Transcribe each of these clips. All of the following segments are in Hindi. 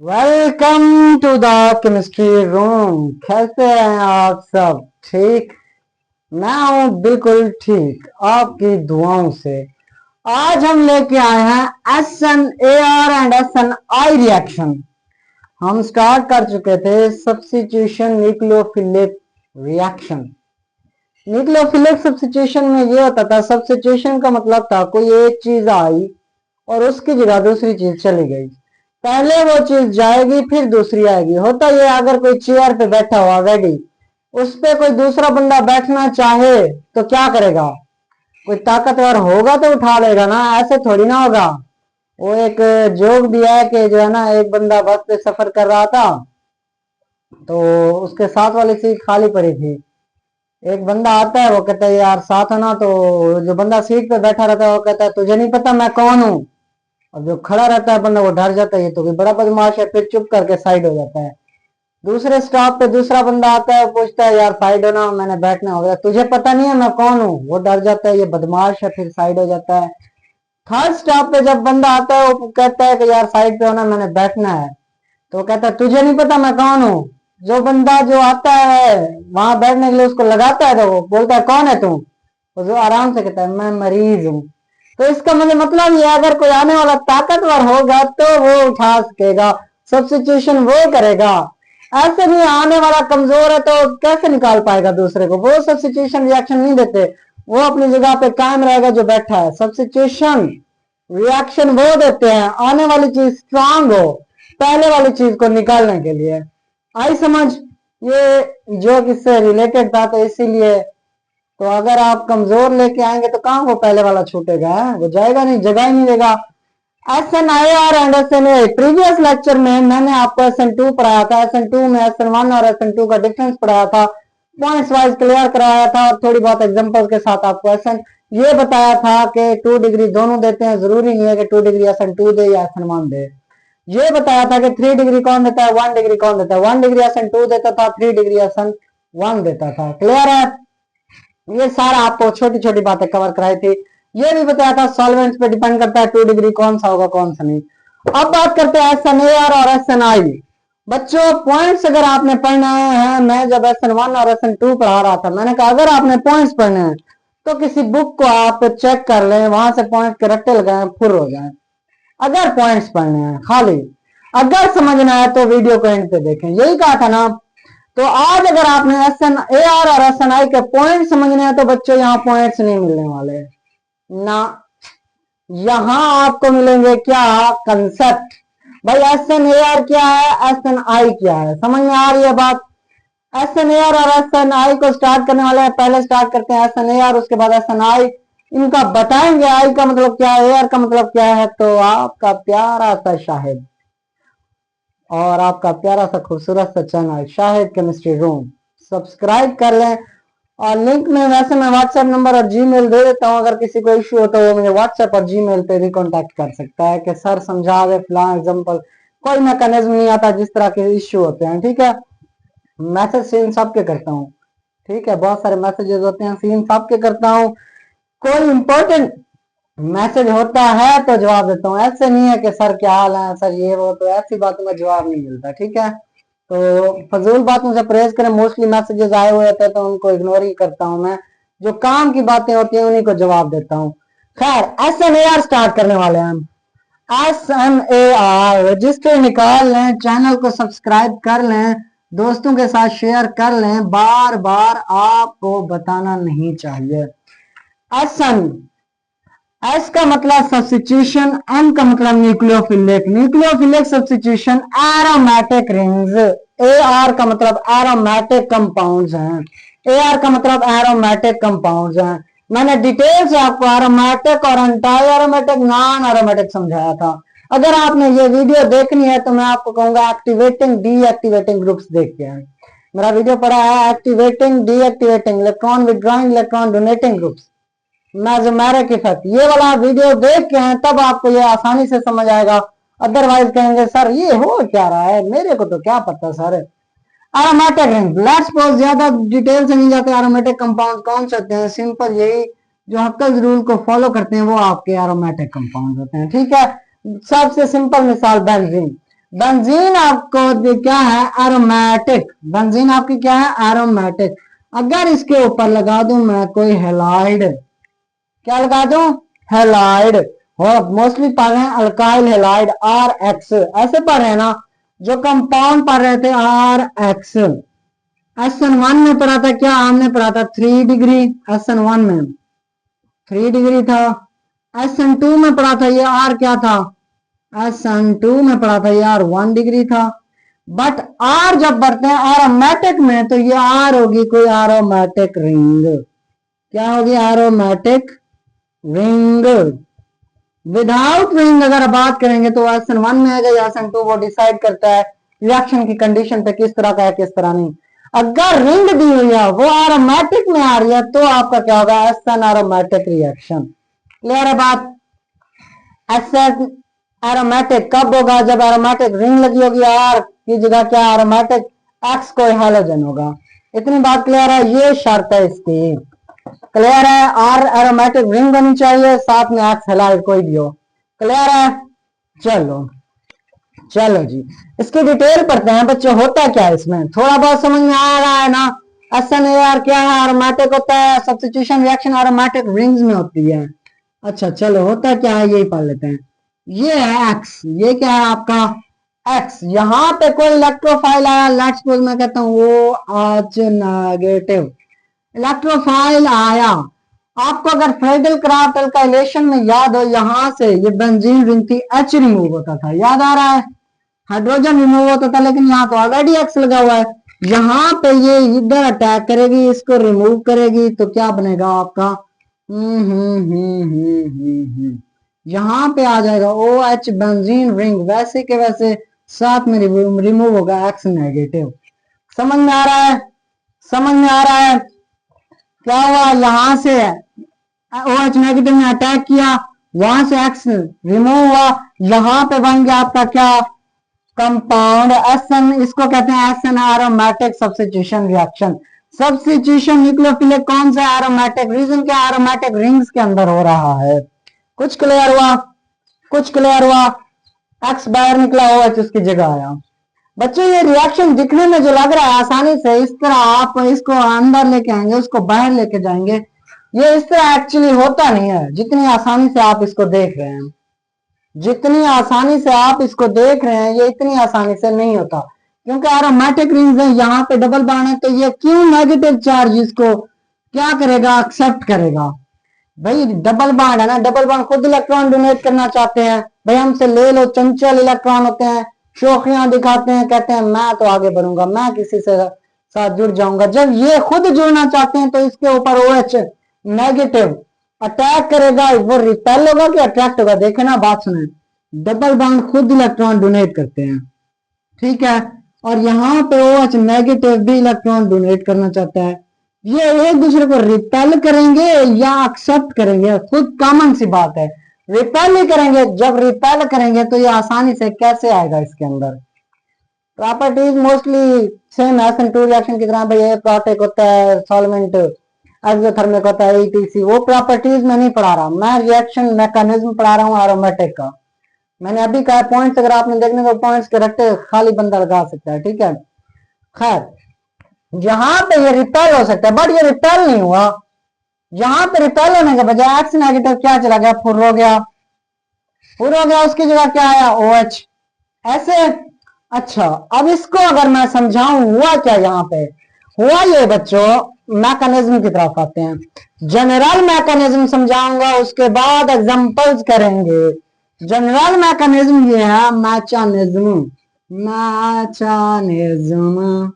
Welcome to the chemistry room. कैसे हैं आप सब? ठीक। मैं हूं बिल्कुल ठीक, आपकी दुआओं से। आज हम लेके आए हैं SnAr एंड SNI रिएक्शन। हम स्टार्ट कर चुके थे substitution nucleophilic reaction. Nucleophilic substitution में ये होता था, सब्स्टिट्यूशन का मतलब था कोई एक चीज आई और उसकी जगह दूसरी चीज चली गई। पहले वो चीज जाएगी फिर दूसरी आएगी। होता ये, अगर कोई चेयर पे बैठा हुआ रेडी, उस पे कोई दूसरा बंदा बैठना चाहे तो क्या करेगा? कोई ताकतवर होगा तो उठा लेगा ना, ऐसे थोड़ी ना होगा। वो एक जोक भी है कि जो है ना, एक बंदा बस पे सफर कर रहा था तो उसके साथ वाली सीट खाली पड़ी थी। एक बंदा आता है, वो कहता है यार साथ हो ना, तो जो बंदा सीट पे बैठा रहता है वो कहता है तुझे नहीं पता मैं कौन हूँ। अब जो खड़ा रहता है बंदा वो डर जाता है, ये तो कोई बड़ा बदमाश है, फिर चुप करके साइड हो जाता है। दूसरे स्टॉप पे दूसरा बंदा आता है, पूछता है यार साइड हो ना, मैंने बैठना होगा। तुझे पता नहीं है मैं कौन हूँ। वो डर जाता है, ये बदमाश है, फिर साइड हो जाता है। थर्ड स्टॉप पे जब बंदा आता है वो कहता है कि यार साइड पे होना, मैंने बैठना है। तो वो कहता है तुझे नहीं पता मैं कौन हूँ। जो बंदा जो आता है वहां बैठने के लिए उसको लगाता है, तो वो बोलता है कौन है तू। तो जो आराम से कहता है मैं मरीज हूँ। तो इसका मुझे मतलब ये है, अगर कोई आने वाला ताकतवर होगा तो वो उठा सकेगा, सब्स्टिट्यूशन वो करेगा। ऐसे नहीं, आने वाला कमजोर है तो कैसे निकाल पाएगा दूसरे को? वो सब्स्टिट्यूशन रिएक्शन नहीं देते, वो अपनी जगह पे कायम रहेगा जो बैठा है। सब्स्टिट्यूशन रिएक्शन वो देते हैं आने वाली चीज स्ट्रांग हो, पहले वाली चीज को निकालने के लिए। आई समझ? ये जो इससे रिलेटेड था, तो इसीलिए तो अगर आप कमजोर लेके आएंगे तो कहाँ वो पहले वाला छूटेगा? है वो जाएगा नहीं, जगह ही नहीं देगा। SNIR and SNA, previous lecture में मैंने आपको SN2 पढ़ाया था। SN2 में SN1 और SN2 का डिफरेंस पढ़ाया था, पॉइंट्स वाइज क्लियर कराया था और थोड़ी बहुत एग्जांपल्स के साथ आपको SN ये बताया था कि 2 डिग्री दोनों देते हैं, जरूरी नहीं है कि 2 डिग्री SN2 दे या SN1 दे। ये बताया था कि 3 डिग्री कौन देता है, 1 डिग्री कौन देता है। 1 डिग्री SN2 देता था, 3 डिग्री SN1 देता था। क्लियर है? ये सारा आपको छोटी छोटी बातें कवर कराई थी। ये भी बताया था सॉल्वेंट्स पे डिपेंड करता है 2 डिग्री कौन सा होगा कौन सा नहीं। अब बात करते हैं SNAR और SNI। बच्चों पॉइंट्स अगर आपने पढ़ना है, मैं जब SN1 और SN2 पढ़ा रहा था मैंने कहा अगर आपने पॉइंट्स पढ़ने हैं तो किसी बुक को आप चेक कर लें, वहां से पॉइंट के रट्टे लगाएं, फुर हो जाए। अगर पॉइंट्स पढ़ने हैं खाली, अगर समझना है तो वीडियो को एंड पे देखें, यही कहा था ना। तो आज अगर आपने SNAR और SNI के पॉइंट समझने हैं तो बच्चों यहाँ पॉइंट्स नहीं मिलने वाले ना, यहाँ आपको मिलेंगे क्या? कंसेप्ट। भाई SNAR क्या है, SNI क्या है, समझ में आ रही है बात? SNAR और SNI को स्टार्ट करने वाले हैं, पहले स्टार्ट करते हैं SNAR, उसके बाद SNI। इनका बताएंगे आई का मतलब क्या है, AR का मतलब क्या है। तो आपका प्यारा सा शाहिद और आपका प्यारा सा खूबसूरत सा channel Shahid chemistry room subscribe कर लें। और लिंक में वैसे मैं व्हाट्सएप नंबर और जीमेल दे देता हूँ, अगर किसी को इश्यू हो तो वो मुझे व्हाट्सएप और जीमेल पे भी कांटेक्ट कर सकता है कि सर समझा दे फला एग्जाम्पल। कोई मैकेनिज्म नहीं आता जिस तरह के इश्यू होते हैं, ठीक है। मैसेज सीन सबके करता हूँ, ठीक है। बहुत सारे मैसेजेस होते हैं, सीन सबके करता हूँ। कोई इंपॉर्टेंट मैसेज होता है तो जवाब देता हूँ, ऐसे नहीं है कि सर क्या हाल है सर ये वो, तो ऐसी बातों का जवाब नहीं मिलता, ठीक है। तो फजूल बातों से परहेज करें। मोस्टली मैसेजेस आए हुए होते हैं तो उनको इग्नोर ही करता हूँ मैं, जो काम की बातें होती हैं उन्हीं को जवाब देता हूँ। खैर SNAR स्टार्ट करने वाले हैं हम। SNAR रजिस्टर निकाल लें, चैनल को सब्सक्राइब कर लें, दोस्तों के साथ शेयर कर लें, बार बार आपको बताना नहीं चाहिए। SN, एस का मतलब सब्स्टिट्यूशन, एन का मतलब nucleophilic, nucleophilic substitution aromatic rings. A R का मतलब एरोमेटिक कंपाउंड्स हैं, ए आर का मतलब एरोमेटिक कंपाउंड्स हैं। मैंने डिटेल से आपको एरोमेटिक और एंटी एरोमेटिक, नॉन एरोमेटिक समझाया था। अगर आपने ये वीडियो देखनी है तो मैं आपको कहूंगा एक्टिवेटिंग डीएक्टिवेटिंग ग्रुप्स देख के आए। मेरा वीडियो पड़ा है activating deactivating electron withdrawing electron donating groups, mesomeric effect. ये वाला वीडियो देख के हैं तब आपको ये आसानी से समझ आएगा, अदरवाइज कहेंगे सर ये हो क्या रहा है, मेरे को तो क्या पता sir. Aromatic ring, let's suppose, ज्यादा डिटेल से नहीं जाते। एरोमेटिक कंपाउंड कौन से होते हैं? सिंपल यही जो हक्कल रूल को फॉलो करते हैं वो आपके एरोमेटिक कंपाउंड होते हैं, ठीक है। सबसे सिंपल मिसाल बेंजीन। बेंजीन आपको क्या है, एरोमेटिक। बेंजीन आपकी क्या है, एरोमेटिक। अगर इसके ऊपर लगा दूं मैं कोई हेलाइड, क्या लगा दूं, हेलाइड, और मोस्टली पढ़ रहे हैं अल्काइल हेलाइड आर एक्स, ऐसे पढ़ रहे हैं ना, जो कंपाउंड पढ़ रहे थे आर एक्स। SN1 में पढ़ा था क्या, हमने पढ़ा था 3 डिग्री, SN1 में 3 डिग्री था। SN2 में पढ़ा था ये आर क्या था, SN2 में पढ़ा था ये आर 1 डिग्री था। बट आर जब बढ़ते हैं एरोमेटिक में तो ये आर होगी कोई एरोमेटिक रिंग, क्या होगी, एरोमेटिक रिंग। विदाउट रिंग अगर बात करेंगे तो SN1 में आएगा या SN2, वो डिसाइड करता है रिएक्शन की कंडीशन पे किस तरह का है किस तरह नहीं। अगर रिंग दी हुई है वो एरोमेटिक में आ रही है तो आपका क्या होगा, SN एरोमेटिक रिएक्शन। क्लियर है बात। SN एरोमेटिक कब होगा, जब एरोमेटिक रिंग लगी होगी, आर की जगह क्या एरोमेटिक एक्स कोई हैलोजन होगा। इतनी बात क्लियर है, ये शर्त है इसकी। क्लियर है, आर एरोमेटिक रिंग होनी चाहिए, साथ में एक्स हैलाइड कोई भी हो। क्लियर है, चलो चलो जी इसकी डिटेल पढ़ते हैं बच्चों, होता क्या है इसमें, थोड़ा बहुत समझ में आ रहा है ना। SNAR क्या है, एरोमेटिक होता है, सब्स्टिट्यूशन रिएक्शन एरोमेटिक रिंग्स में होती है। अच्छा चलो होता क्या है यही पढ़ लेते हैं। ये है एक्स, ये क्या है आपका एक्स, यहाँ पे कोई इलेक्ट्रोफाइल आया, लेट्स सपोज मैं कहता हूँ वो आज नेगेटिव इलेक्ट्रोफाइल आया। आपको अगर फ्रेडल क्राफ्ट अल्काइलेशन में याद हो, यहां से ये बेंजीन रिंग थी, H रिमूव होता था, याद आ रहा है, हाइड्रोजन रिमूव होता था, लेकिन यहाँ तो ऑलरेडी एक्स लगा हुआ है। यहाँ पे ये इधर अटैक करेगी, इसको रिमूव करेगी तो क्या बनेगा आपका, यहाँ पे आ जाएगा OH बेंजीन रिंग, वैसे के वैसे साथ में रिमूव होगा एक्स नेगेटिव। समझ में आ रहा है, समझ में आ रहा है। क्या हुआ, यहां से OH नेगेटिव ने अटैक किया, वहां से एक्स रिमूव हुआ, यहां पे बन गया आपका क्या, कंपाउंड SN, इसको कहते हैं SN aromatic substitution reaction. Substitution nucleophilic कौन सा एरोमेटिक, रीजन क्या, एरोमेटिक रिंग्स के अंदर हो रहा है। कुछ क्लियर हुआ, कुछ क्लियर हुआ, एक्स बाहर निकला, OH उसकी जगह आया। बच्चों ये रिएक्शन दिखने में जो लग रहा है आसानी से, इस तरह आप इसको अंदर लेके आएंगे उसको बाहर लेके जाएंगे, ये इस तरह एक्चुअली होता नहीं है जितनी आसानी से आप इसको देख रहे हैं। जितनी आसानी से आप इसको देख रहे हैं ये इतनी आसानी से नहीं होता, क्योंकि एरोमेटिक रिंग्स है, यहाँ पे डबल बॉन्ड है, तो ये क्यों नेगेटिव चार्ज इसको क्या करेगा, एक्सेप्ट करेगा। भाई डबल बॉन्ड है ना, डबल बॉन्ड खुद इलेक्ट्रॉन डोनेट करना चाहते हैं, भाई हमसे ले लो, चंचल इलेक्ट्रॉन होते हैं, शोखियां दिखाते हैं, कहते हैं मैं तो आगे बढ़ूंगा, मैं किसी से साथ जुड़ जाऊंगा। जब ये खुद जुड़ना चाहते हैं तो इसके ऊपर OH नेगेटिव अटैक करेगा, वो रिपेल होगा कि अट्रैक्ट होगा, देखे ना, बात सुने, डबल बॉन्ड खुद इलेक्ट्रॉन डोनेट करते हैं, ठीक है, और यहाँ पे OH नेगेटिव भी इलेक्ट्रॉन डोनेट करना चाहता है। ये एक दूसरे को रिपेल करेंगे या एक्सेप्ट करेंगे, खुद कॉमन सी बात है, रिपेल ही करेंगे। जब रिपेल करेंगे तो ये आसानी से कैसे आएगा इसके अंदर, properties mostly same SN2 reaction की तरह, भाई ये प्रोटिक होता है, सॉल्वेंट एक्सोथर्मिक होता है, ETC, वो प्रॉपर्टीज में नहीं पढ़ा रहा मैं, रिएक्शन मैकेनिज्म पढ़ा रहा हूँ एरोमेटिक का। मैंने अभी कहा पॉइंट्स अगर आपने देखने तो पॉइंट्स के रट्टे खाली बंदा लगा सकता है, ठीक है। खैर यहाँ पे ये रिपेल हो सकता है, बट ये रिपेल नहीं हुआ, यहाँ पे रिपेल होने के बजाय एक्स नेगेटिव क्या चला गया, फुर हो गया, फुर हो गया, उसकी जगह क्या आया, OH, ऐसे। अच्छा अब इसको अगर मैं समझाऊं हुआ क्या, यहाँ पे हुआ ये बच्चों, मैकेनिज्म की तरफ आते हैं, जनरल मैकेनिज्म समझाऊंगा, उसके बाद एग्जांपल्स करेंगे। जनरल मैकेनिज्म ये है मैचानिज्म, मैचानिज्म।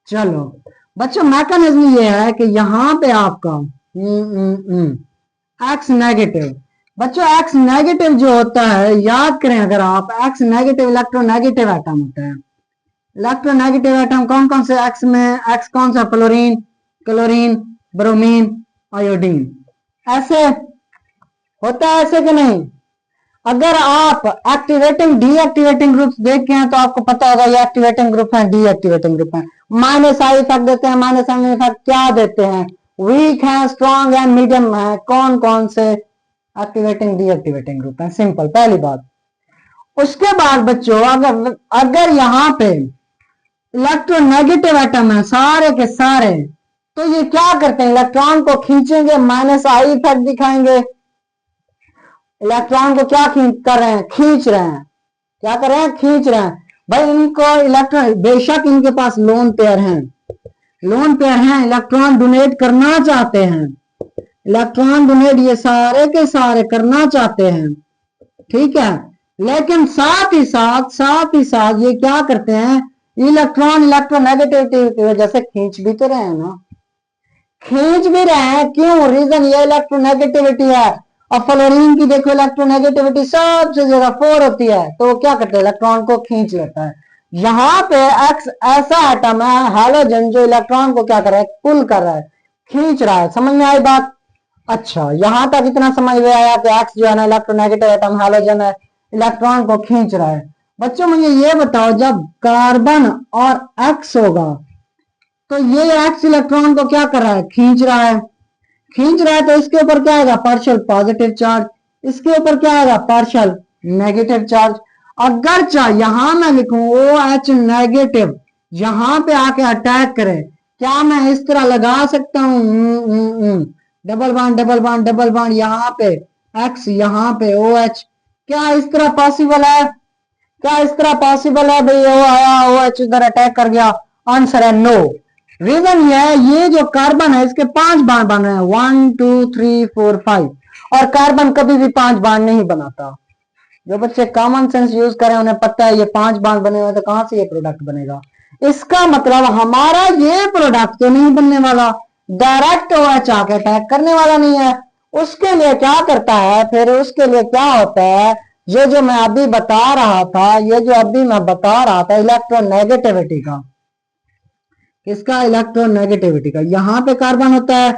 चलो बच्चों मैकेनिज्म ये है कि यहाँ पे आपका एक्स नेगेटिव, बच्चों एक्स नेगेटिव जो होता है, याद करें अगर आप, एक्स नेगेटिव इलेक्ट्रोनेगेटिव एटम होता है। इलेक्ट्रोनेगेटिव एटम कौन कौन से एक्स में, एक्स कौन सा, फ्लोरीन, क्लोरीन, ब्रोमीन, आयोडीन, ऐसे होता है, ऐसे कि नहीं। अगर आप एक्टिवेटिंग डीएक्टिवेटिंग ग्रुप्स देखे हैं तो आपको पता होगा ये एक्टिवेटिंग ग्रुप है, डीएक्टिवेटिंग ग्रुप है। माइनस आई इफेक्ट देते हैं, माइनस आई इफेक्ट क्या देते हैं, वीक है, स्ट्रॉन्ग है, मीडियम है, कौन कौन से एक्टिवेटिंग डीएक्टिवेटिंग ग्रुप है, सिंपल पहली बात। उसके बाद बच्चों अगर अगर यहाँ पे इलेक्ट्रोनेगेटिव एटम है सारे के सारे, तो ये क्या करते हैं, इलेक्ट्रॉन को खींचेंगे, माइनस आई इफेक्ट दिखाएंगे। इलेक्ट्रॉन को क्या कर रहे हैं, खींच रहे हैं। क्या कर रहे हैं, खींच रहे हैं। भाई इनको इलेक्ट्रॉन, बेशक इनके पास लोन पेयर हैं, लोन पेयर हैं, इलेक्ट्रॉन डोनेट करना चाहते हैं, इलेक्ट्रॉन डोनेट ये सारे के सारे करना चाहते हैं, ठीक है। लेकिन साथ ही साथ ये क्या करते हैं, इलेक्ट्रॉन इलेक्ट्रोनेगेटिविटी की वजह से खींच भी तो रहे हैं ना, खींच भी रहे हैं। क्यों, रीजन ये इलेक्ट्रोनेगेटिविटी है। और फ्लोरीन की देखो इलेक्ट्रोनेगेटिविटी सबसे ज्यादा 4 होती है, तो वो क्या करता है, इलेक्ट्रॉन को खींच लेता है। यहाँ पे एक्स ऐसा एटम है हैलोजन जो इलेक्ट्रॉन को क्या कर रहा है, पुल कर रहा है, खींच रहा है। समझ में आई बात। अच्छा यहां तक इतना समझ में आया कि एक्स जो है ना इलेक्ट्रोनेगेटिव एटम हैलोजन है, इलेक्ट्रॉन को खींच रहा है। बच्चों मुझे ये बताओ, जब कार्बन और एक्स होगा तो ये एक्स इलेक्ट्रॉन को क्या कर रहा है, खींच रहा है, खींच रहा है, तो इसके ऊपर क्या आएगा, पार्शियल पॉजिटिव चार्ज, इसके ऊपर क्या आएगा, पार्शियल नेगेटिव चार्ज। अगर चाहे यहां मैं लिखूं ओ एच नेगेटिव, यहां पे आके अटैक करे, क्या मैं इस तरह लगा सकता हूं, double bond double bond double bond, यहाँ पे एक्स, यहाँ पे ओ एच, क्या इस तरह पॉसिबल है, क्या इस तरह पॉसिबल है भाई, ओ आया ओ एच उधर अटैक कर गया, आंसर है नो। रीजन ये है, ये जो कार्बन है इसके 5 बांड बन रहे हैं, 1 2 3 4 5, और कार्बन कभी भी 5 बांड नहीं बनाता। जो बच्चे कॉमन सेंस यूज करें उन्हें पता है ये 5 बांड बने हुए, तो कहां से ये प्रोडक्ट बनेगा। इसका मतलब हमारा ये प्रोडक्ट तो नहीं बनने वाला, डायरेक्ट OH आके अटैक करने वाला नहीं है। उसके लिए क्या करता है, फिर उसके लिए क्या होता है, ये जो मैं अभी बता रहा था, ये जो अभी मैं बता रहा था इलेक्ट्रोनेगेटिविटी का, किसका, इलेक्ट्रोनेगेटिविटी का। यहाँ पे कार्बन होता है,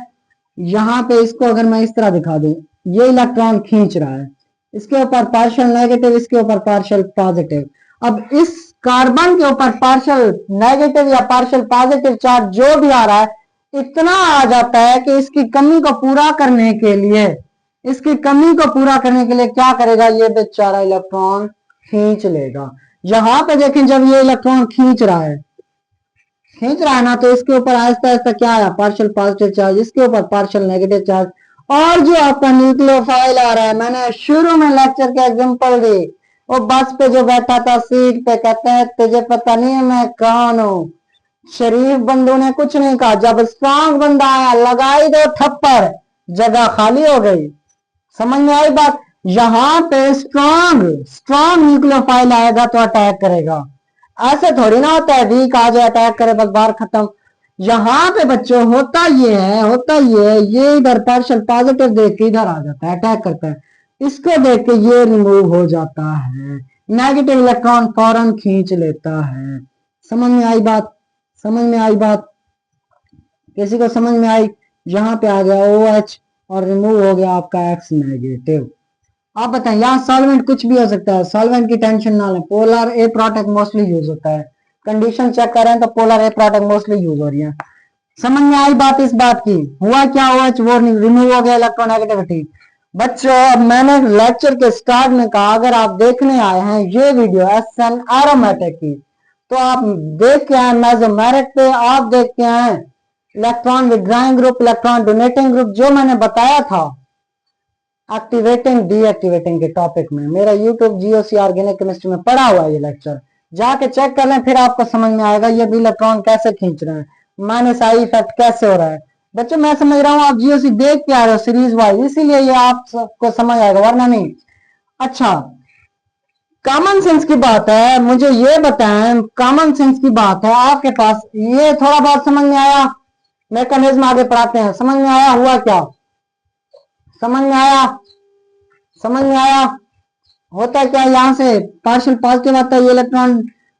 यहाँ पे इसको अगर मैं इस तरह दिखा दूं, ये इलेक्ट्रॉन खींच रहा है, इसके ऊपर पार्शियल नेगेटिव, इसके ऊपर पार्शियल पॉजिटिव। अब इस कार्बन के ऊपर पार्शियल नेगेटिव या पार्शियल पॉजिटिव चार्ज जो भी आ रहा है, इतना आ जाता है कि इसकी कमी को पूरा करने के लिए, इसकी कमी को पूरा करने के लिए क्या करेगा, ये बेचारा इलेक्ट्रॉन खींच लेगा। यहां पे देखें, जब ये इलेक्ट्रॉन खींच रहा है, खींच रहा है ना, तो इसके ऊपर आहिस्ता आहिस्ता क्या आया, पार्शियल पॉजिटिव चार्ज, इसके ऊपर पार्शियल नेगेटिव चार्ज। और जो आपका न्यूक्लियोफाइल आ रहा है, मैंने शुरू में लेक्चर के एग्जांपल दी, वो बस पे जो बैठा था सीट पे, कहते हैं तुझे पता नहीं है मैं कौन हूं। शरीफ बंदू ने कुछ नहीं कहा, जब स्ट्रांग बंदा आया लगाई दो थप्पड़, जगह खाली हो गई। समझ में आई बात। यहां पे स्ट्रांग स्ट्रांग न्यूक्लियोफाइल आएगा तो अटैक करेगा, ऐसे थोड़ी ना होता है वीक आ जाए अटैक करे बस बार खत्म। यहाँ पे बच्चों होता ये है, ये इधर पार्शियल पॉजिटिव देख के इधर आ जाता है, अटैक करता है, इसको देख के ये रिमूव हो जाता है, नेगेटिव इलेक्ट्रॉन फौरन खींच लेता है। समझ में आई बात, समझ में आई बात, किसी को समझ में आई। यहाँ पे आ गया OH और रिमूव हो गया आपका X नेगेटिव। आप बताएं, यहाँ सॉल्वेंट कुछ भी हो सकता है, सॉल्वेंट की टेंशन ना लें, पोलर ए प्रोडक्ट मोस्टली यूज होता है। कंडीशन चेक कर रहे हैं तो पोलर ए प्रोडक्ट मोस्टली यूज हो रही है। समझ में आई बात इस बात की, हुआ क्या, हुआ वो रिमूव हो गया इलेक्ट्रोनेगेटिविटी। बच्चों अब मैंने लेक्चर के स्टार्ट में कहा, अगर आप देखने आए हैं ये वीडियो SN एरोमेटिक की, तो आप देख के आए मेसोमेरिक पे, आप देख के आए electron withdrawing group, electron donating group, जो मैंने बताया था एक्टिवेटिंग डीएक्टिवेटिंग के टॉपिक में, मेरा यूट्यूब GOC ऑर्गेनिक केमिस्ट्री में पढ़ा हुआ है ये लेक्चर, जाके चेक कर लें, फिर आपको समझ में आएगा ये भी इलेक्ट्रॉन कैसे खींच रहे हैं, माइनस आई इफेक्ट कैसे हो रहा है। बच्चों मैं समझ रहा हूँ आप GOC देख के आ रहे हो सीरीज वाइज, इसीलिए ये आपको समझ आएगा, वरना नहीं। अच्छा कॉमन सेंस की बात है, मुझे ये बताएं, कॉमन सेंस की बात है आपके पास, ये थोड़ा बहुत समझ में आया, मैकेनिज्म आगे पढ़ाते हैं, समझ में आया हुआ क्या, समझ में आया, समझ में आया। होता है क्या, यहाँ से पार्शियल पॉजिटिव आता है, ये इलेक्ट्रॉन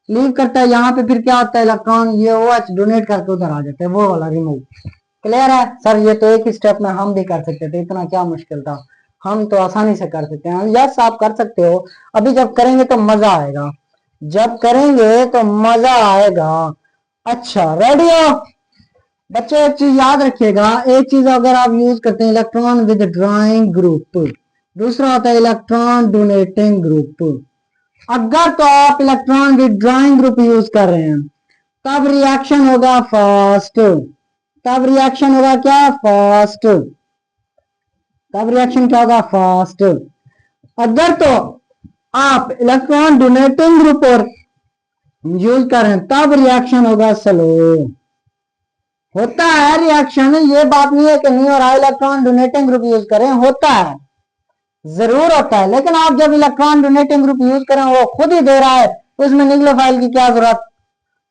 लीव करता है, यहाँ पे फिर क्या होता है, इलेक्ट्रॉन ये OH डोनेट करके उधर आ जाता है, वो वाला रिमूव। क्लियर है सर, ये तो एक ही स्टेप में हम भी कर सकते थे, इतना क्या मुश्किल था, हम तो आसानी से कर सकते हैं। यस आप कर सकते हो, अभी जब करेंगे तो मजा आएगा, जब करेंगे तो मजा आएगा। अच्छा रेडी हो बच्चों, एक चीज याद रखिएगा, एक चीज अगर आप यूज करते हैं इलेक्ट्रॉन विद ड्राइंग ग्रुप, दूसरा होता है इलेक्ट्रॉन डोनेटिंग ग्रुप। अगर तो आप इलेक्ट्रॉन विथड्रॉइंग ग्रुप यूज कर रहे हैं तब रिएक्शन होगा फास्ट, तब रिएक्शन होगा क्या, फास्ट, तब रिएक्शन क्या होगा, फास्ट। अगर तो आप इलेक्ट्रॉन डोनेटिंग ग्रुप और यूज कर रहे हैं तब रिएक्शन होगा स्लो। होता है रिएक्शन, ये बात नहीं है कि नहीं हो रहा, इलेक्ट्रॉन डोनेटिंग ग्रुप यूज करें, होता है, जरूर होता है, लेकिन आप जब इलेक्ट्रॉन डोनेटिंग ग्रुप यूज करें वो खुद ही दे रहा है तो उसमें न्यूक्लियोफाइल की क्या जरूरत,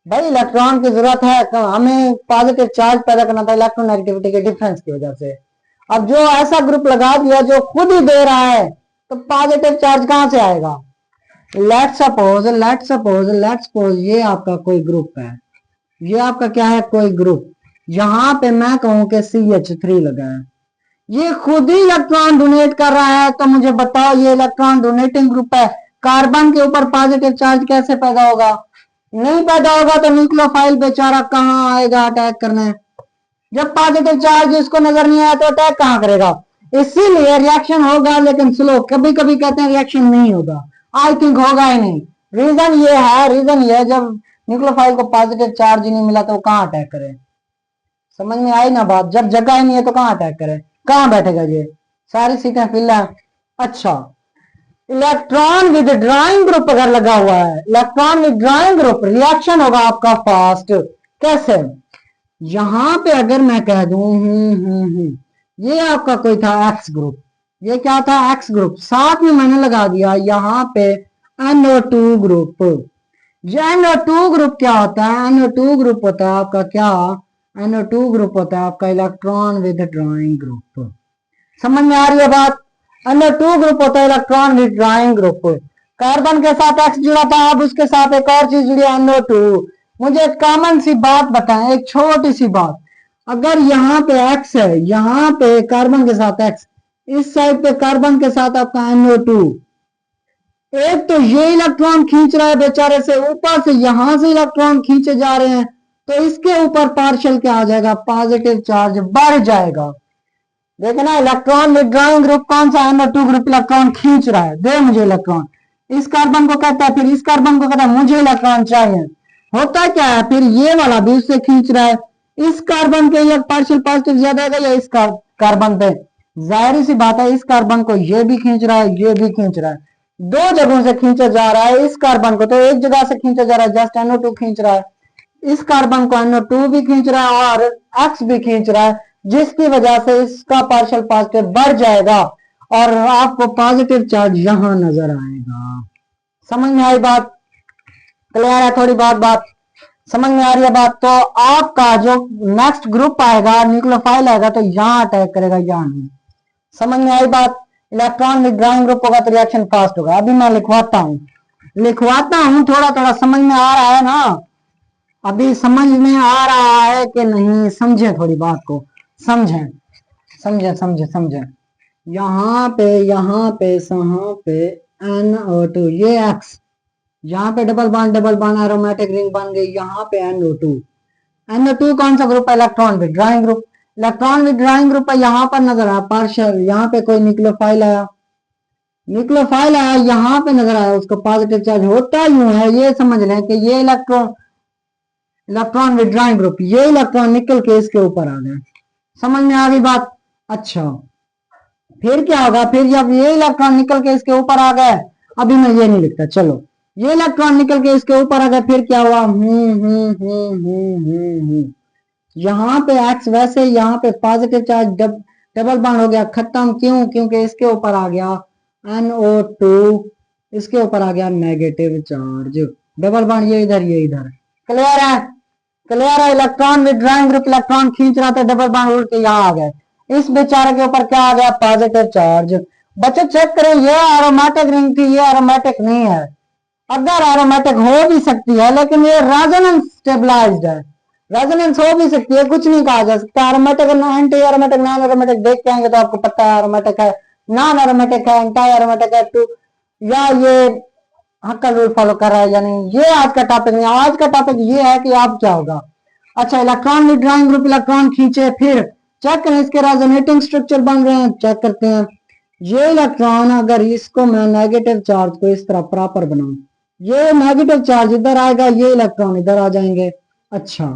भाई इलेक्ट्रॉन की जरूरत है, हमें पॉजिटिव चार्ज पैदा करना था इलेक्ट्रोनेगेटिविटी के डिफरेंस की वजह से। अब जो ऐसा ग्रुप लगा दिया जो खुद ही दे रहा है तो पॉजिटिव चार्ज कहां से आएगा। लेट सपोज ये आपका कोई ग्रुप है, ये आपका क्या है, कोई ग्रुप, यहां पे मैं कहूं कि CH3 लगा है, ये खुद ही इलेक्ट्रॉन डोनेट कर रहा है, तो मुझे बताओ ये इलेक्ट्रॉन डोनेटिंग ग्रुप है, कार्बन के ऊपर पॉजिटिव चार्ज कैसे पैदा होगा, नहीं पैदा होगा, तो न्यूक्लियोफाइल बेचारा कहाँ आएगा अटैक करने, जब पॉजिटिव चार्ज इसको नजर नहीं आया तो अटैक कहाँ करेगा। इसीलिए रिएक्शन होगा लेकिन स्लो, कभी कभी कहते हैं रिएक्शन नहीं होगा, आई थिंक होगा ही नहीं। रीजन ये है जब न्यूक्लियोफाइल को पॉजिटिव चार्ज ही नहीं मिला तो वो कहाँ अटैक करे, समझ में आई ना बात, जब जगह ही नहीं है तो कहाँ अटैक करे, कहाँ बैठेगा ये, सारी सीटें फिल है। अच्छा, इलेक्ट्रॉन विथड्रॉइंग ग्रुप अगर लगा हुआ है, इलेक्ट्रॉन विथड्रॉइंग ग्रुप, रिएक्शन होगा आपका फास्ट, कैसे, यहां पे अगर मैं कह दूं ये आपका कोई था एक्स ग्रुप, ये क्या था, एक्स ग्रुप, साथ में मैंने लगा दिया यहाँ पे NO2 ग्रुप। जो NO2 ग्रुप क्या होता है, NO2 ग्रुप होता है आपका क्या, NO2 ग्रुप होता है आपका इलेक्ट्रॉन विथड्रॉइंग ग्रुप। समझ में आ रही है बात, NO2 ग्रुप होता है इलेक्ट्रॉन विथड्रॉइंग ग्रुप। कार्बन के साथ X जुड़ा था, अब उसके साथ एक और चीज जुड़ी NO2। मुझे एक कॉमन सी बात बताएं, एक छोटी सी बात, अगर यहाँ पे X है, यहाँ पे कार्बन के साथ X, इस साइड पे कार्बन के साथ आपका NO2, एक तो ये इलेक्ट्रॉन खींच रहा है बेचारे से, ऊपर से यहां से इलेक्ट्रॉन खींचे जा रहे हैं, तो इसके ऊपर पार्शियल क्या आ जाएगा, पॉजिटिव चार्ज बढ़ जाएगा। देखना इलेक्ट्रॉन विथड्रॉइंग ग्रुप कौन सा, NO2 ग्रुप इलेक्ट्रॉन खींच रहा है, दे मुझे इलेक्ट्रॉन, इस कार्बन को कहता है, फिर इस कार्बन को कहता है मुझे इलेक्ट्रॉन चाहिए, होता क्या है, फिर ये वाला भी उससे खींच रहा है, इस कार्बन के ये पार्शियल पॉजिटिव ज्यादा है या इस कार्बन पे, जाहिर सी बात है इस कार्बन को ये भी खींच रहा है, ये भी खींच रहा है, दो जगहों से खींचा जा रहा है, इस कार्बन को तो एक जगह से खींचा जा रहा है, जस्ट NO2 खींच रहा है, इस कार्बन को NO2 भी खींच रहा है और X भी खींच रहा है, जिसकी वजह से इसका पार्शियल पॉजिटिव बढ़ जाएगा और आपको पॉजिटिव चार्ज यहां नजर आएगा। समझ में आई बात, क्लियर है, थोड़ी बात समझ में आ रही है बात। तो आपका जो नेक्स्ट ग्रुप आएगा, न्यूक्लियोफाइल आएगा, तो यहाँ अटैक करेगा, यहाँ नहीं। समझ में आई बात, इलेक्ट्रॉन विथड्रॉइंग ग्रुप होगा तो रिएक्शन फास्ट होगा। अभी मैं लिखवाता हूँ, थोड़ा थोड़ा समझ में आ रहा है ना, अभी समझ में आ रहा है कि नहीं, समझे थोड़ी बात को, समझे यहाँ पे NO2, ये X, यहाँ पे डबल बॉन्ड एरोमेटिक रिंग बन गई, यहाँ पे NO2 कौन सा ग्रुप है, electron withdrawing group, electron withdrawing group है, यहाँ पर नजर आया पार्शियल, यहाँ पे कोई न्यूक्लियोफाइल आया, यहाँ पे नजर आया, उसको पॉजिटिव चार्ज होता यूं है, ये समझ लें कि ये इलेक्ट्रॉन विथड्रॉइंग ग्रुप, ये इलेक्ट्रॉन निकल के इसके ऊपर आ गए, समझ में आ गई बात। अच्छा, फिर क्या होगा, फिर जब ये इलेक्ट्रॉन निकल के इसके ऊपर आ गए, अभी मैं ये नहीं लिखता, चलो ये इलेक्ट्रॉन निकल के इसके ऊपर आ गए, फिर क्या हुआ, यहाँ पे X, वैसे यहाँ पे पॉजिटिव चार्ज डबल बॉन्ड हो गया, खत्म, क्यों, क्योंकि इसके ऊपर आ गया NO2, इसके ऊपर आ गया नेगेटिव चार्ज, डबल बॉन्ड ये इधर, क्लियर है, इलेक्ट्रॉन विथड्रॉइंग ग्रुप इलेक्ट्रॉन खींच रहा था, डबल बॉन्ड उड़ के यहाँ आ गए, इस बेचारे के ऊपर क्या आ गया, पॉजिटिव चार्ज। बच्चे चेक करें, ये एरोमेटिक रिंग थी, ये एरोमेटिक नहीं है, अगर एरोमेटिक हो भी सकती है लेकिन ये रेजोनेंस स्टेबलाइज्ड है, रेजोनेंस हो भी सकती है, कुछ नहीं कहा जा सकता, aromatic anti aromatic non aromatic देख के आएंगे तो आपको पता है एरोमेटिक है, नॉन एरोमेटिक है, एंटी एरोमेटिक है, टू, या ये हक्का रूल फॉलो कर रहा है या नहीं, ये आज का टॉपिक नहीं, आज का टॉपिक ये है कि आप क्या होगा। अच्छा, इलेक्ट्रॉन विथड्रॉइंग ग्रुप इलेक्ट्रॉन खींचे, फिर चेक करें इसके रेजोनेटिंग स्ट्रक्चर बन रहे हैं, चेक करते हैं, ये इलेक्ट्रॉन अगर इसको मैं नेगेटिव चार्ज को इस तरह प्रॉपर बनाऊं, ये नेगेटिव चार्ज इधर आएगा, ये इलेक्ट्रॉन इधर आ जाएंगे। अच्छा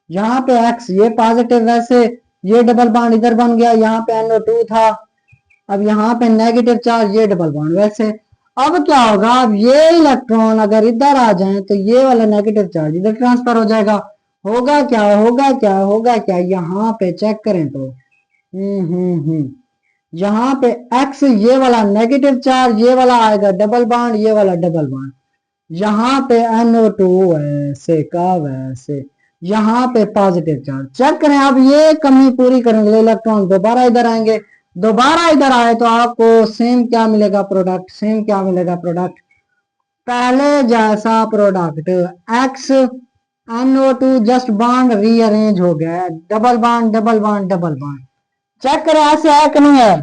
यहाँ पे एक्स ये पॉजिटिव, वैसे ये डबल बॉन्ड इधर बन गया, यहाँ पे NO2 था, अब यहाँ पे नेगेटिव चार्ज, ये डबल बॉन्ड वैसे। अब क्या होगा, अब ये इलेक्ट्रॉन अगर इधर आ जाए तो ये वाला नेगेटिव चार्ज इधर ट्रांसफर हो जाएगा। होगा क्या, होगा क्या, होगा क्या, यहाँ पे चेक करें तो यहाँ पे एक्स ये वाला नेगेटिव चार्ज, ये वाला आएगा डबल बॉन्ड, ये वाला डबल बॉन्ड, यहाँ पे NO2 ऐसे का वैसे, यहाँ पे पॉजिटिव चार्ज। चेक करें, अब ये कमी पूरी करेंगे, इलेक्ट्रॉन दोबारा इधर आएंगे, दोबारा इधर आए तो आपको सेम क्या मिलेगा प्रोडक्ट, सेम क्या मिलेगा प्रोडक्ट, पहले जैसा product. X NO2 just bond rearrange हो गया, double bond double bond double bond. Check करें ऐसे है कि नहीं है,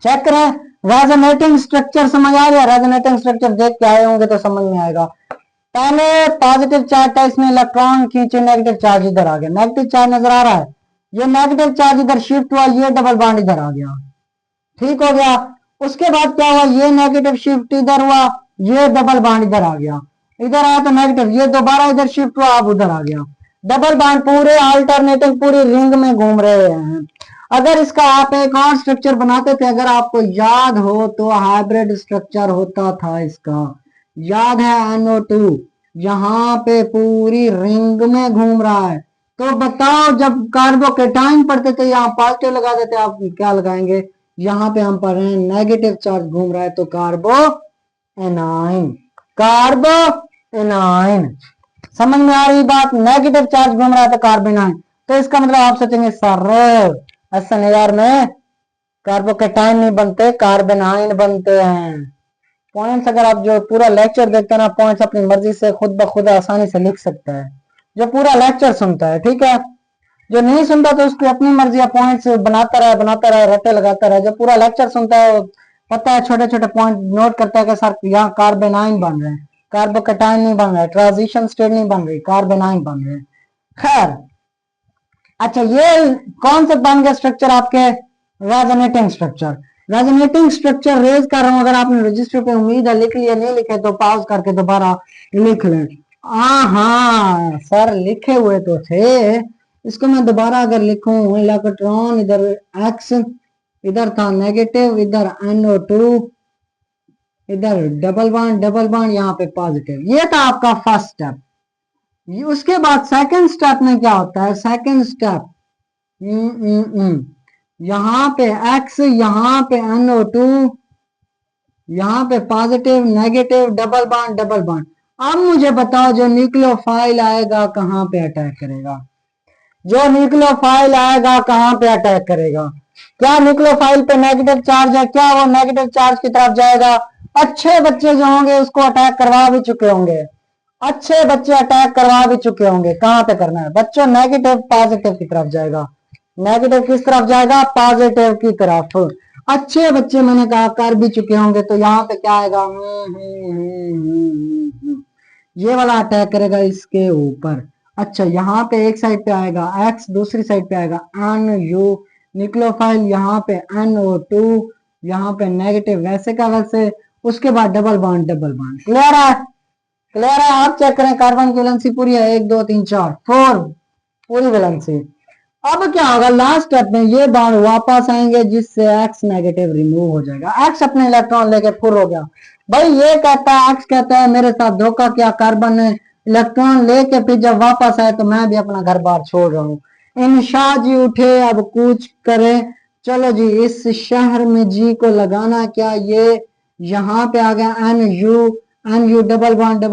चेक करें। रेजोनेटिंग स्ट्रक्चर समझ आ गया, रेजोनेटिंग स्ट्रक्चर देख के आए होंगे तो समझ में आएगा। पहले पॉजिटिव चार्ज था, इसमें इलेक्ट्रॉन खींचे, नेगेटिव चार्ज इधर आ गया, नेगेटिव चार्ज नजर आ रहा है, ये नेगेटिव चार्ज इधर शिफ्ट हुआ, ये डबल बॉन्ड इधर आ गया, ठीक हो गया। उसके बाद क्या हुआ, ये नेगेटिव शिफ्ट इधर हुआ, ये डबल बॉन्ड इधर आ गया, इधर आया तो नेगेटिव, ये दोबारा इधर शिफ्ट हुआ, अब उधर आ गया, डबल बॉन्ड पूरे अल्टरनेटिव पूरी रिंग में घूम रहे हैं। अगर इसका आप एक और स्ट्रक्चर बनाते थे, अगर आपको याद हो तो हाइब्रिड स्ट्रक्चर होता था इसका, याद है NO2 यहाँ पे पूरी रिंग में घूम रहा है। तो बताओ जब कार्बोकेटाइन पढ़ते थे यहाँ पॉजिटिव लगा देते, आप क्या लगाएंगे, यहाँ पे हम पढ़ रहे हैं नेगेटिव चार्ज घूम रहा है तो कार्बो एनाइन, कार्बो एनाइन। समझ में आ रही बात, नेगेटिव चार्ज घूम रहा है तो कार्बोनाइन, तो इसका मतलब आप सोचेंगे सर SN में कार्बोकेटाइन नहीं बनते, कार्बोनाइन बनते हैं। पॉइंट्स अगर आप जो पूरा लेक्चर देखते हैं ना, पॉइंट्स अपनी मर्जी से खुद ब खुद आसानी से लिख सकता है, जो पूरा लेक्चर सुनता है, ठीक है। जो नहीं सुनता तो उसकी अपनी मर्जी है, पॉइंट्स बनाता रहे, रट्टे लगाता रहे। जो पूरा लेक्चर सुनता है वो पता है, छोटे छोटे पॉइंट नोट करता है कि सर यहाँ कार्बोनाइन बन रहे हैं, कार्बोकेटाइन नहीं बन रहा है, ट्रांजिशन स्टेट नहीं बन रही, कार्बोनाइन बन रहे हैं। खैर अच्छा, ये कौन से बन गए स्ट्रक्चर आपके, resonating structure. Resonating structure raise कर रहा हूं, अगर आपने रजिस्टर पे उम्मीद है लिख लिया, नहीं लिखे तो पॉज करके दोबारा लिख लें। हाँ सर लिखे हुए तो थे, इसको मैं दोबारा अगर लिखूं, इलेक्ट्रॉन इधर एक्स, इधर था नेगेटिव, इधर NO2, इधर डबल बॉन्ड यहाँ पे पॉजिटिव, ये था आपका फर्स्ट स्टेप। उसके बाद सेकंड स्टेप में क्या होता है, सेकंड स्टेप यहाँ पे एक्स, यहाँ पे NO2, यहाँ पे पॉजिटिव नेगेटिव डबल बॉन्ड। अब मुझे बताओ जो न्यूक्लियोफाइल आएगा कहाँ पे अटैक करेगा, जो न्यूक्लियोफाइल आएगा कहाँ पे अटैक करेगा, क्या न्यूक्लियोफाइल पे नेगेटिव चार्ज है, क्या वो नेगेटिव चार्ज की तरफ जाएगा। अच्छे बच्चे जो होंगे उसको अटैक करवा भी चुके होंगे, अच्छे बच्चे अटैक करवा भी चुके होंगे। कहाँ पे करना है बच्चों, नेगेटिव पॉजिटिव की तरफ जाएगा, नेगेटिव किस तरफ जाएगा, पॉजिटिव की तरफ। अच्छे बच्चे मैंने कहा कर भी चुके होंगे, तो यहाँ पे क्या आएगा, ये वाला अटैक करेगा इसके ऊपर। अच्छा यहाँ पे एक साइड पे आएगा एक्स, दूसरी साइड पे आएगा NU, न्यूक्लियोफाइल यहाँ पे NO2, यहाँ पे नेगेटिव वैसे का वैसे। उसके बाद डबल बॉन्ड, क्लियर है, क्लियर है। आप चेक करें, कार्बन की वैलेंसी पूरी है, 1 2 3 4 4 पूरी वैलेंसी। अब क्या होगा, लास्ट स्टेप में ये बॉन्ड वापस आएंगे, जिससे एक्स नेगेटिव रिमूव हो जाएगा, एक्स अपने इलेक्ट्रॉन लेके फुर हो गया। भाई ये कहता है, एक्स कहता है मेरे साथ धोखा किया, कार्बन ने इलेक्ट्रॉन लेके फिर जब वापस आए तो मैं भी अपना घर बार छोड़ रहा हूँ। इन शाह जी उठे अब कूच करे, चलो जी इस शहर में जी को लगाना क्या, ये यहाँ पे आ गया NU डबल बॉन्ड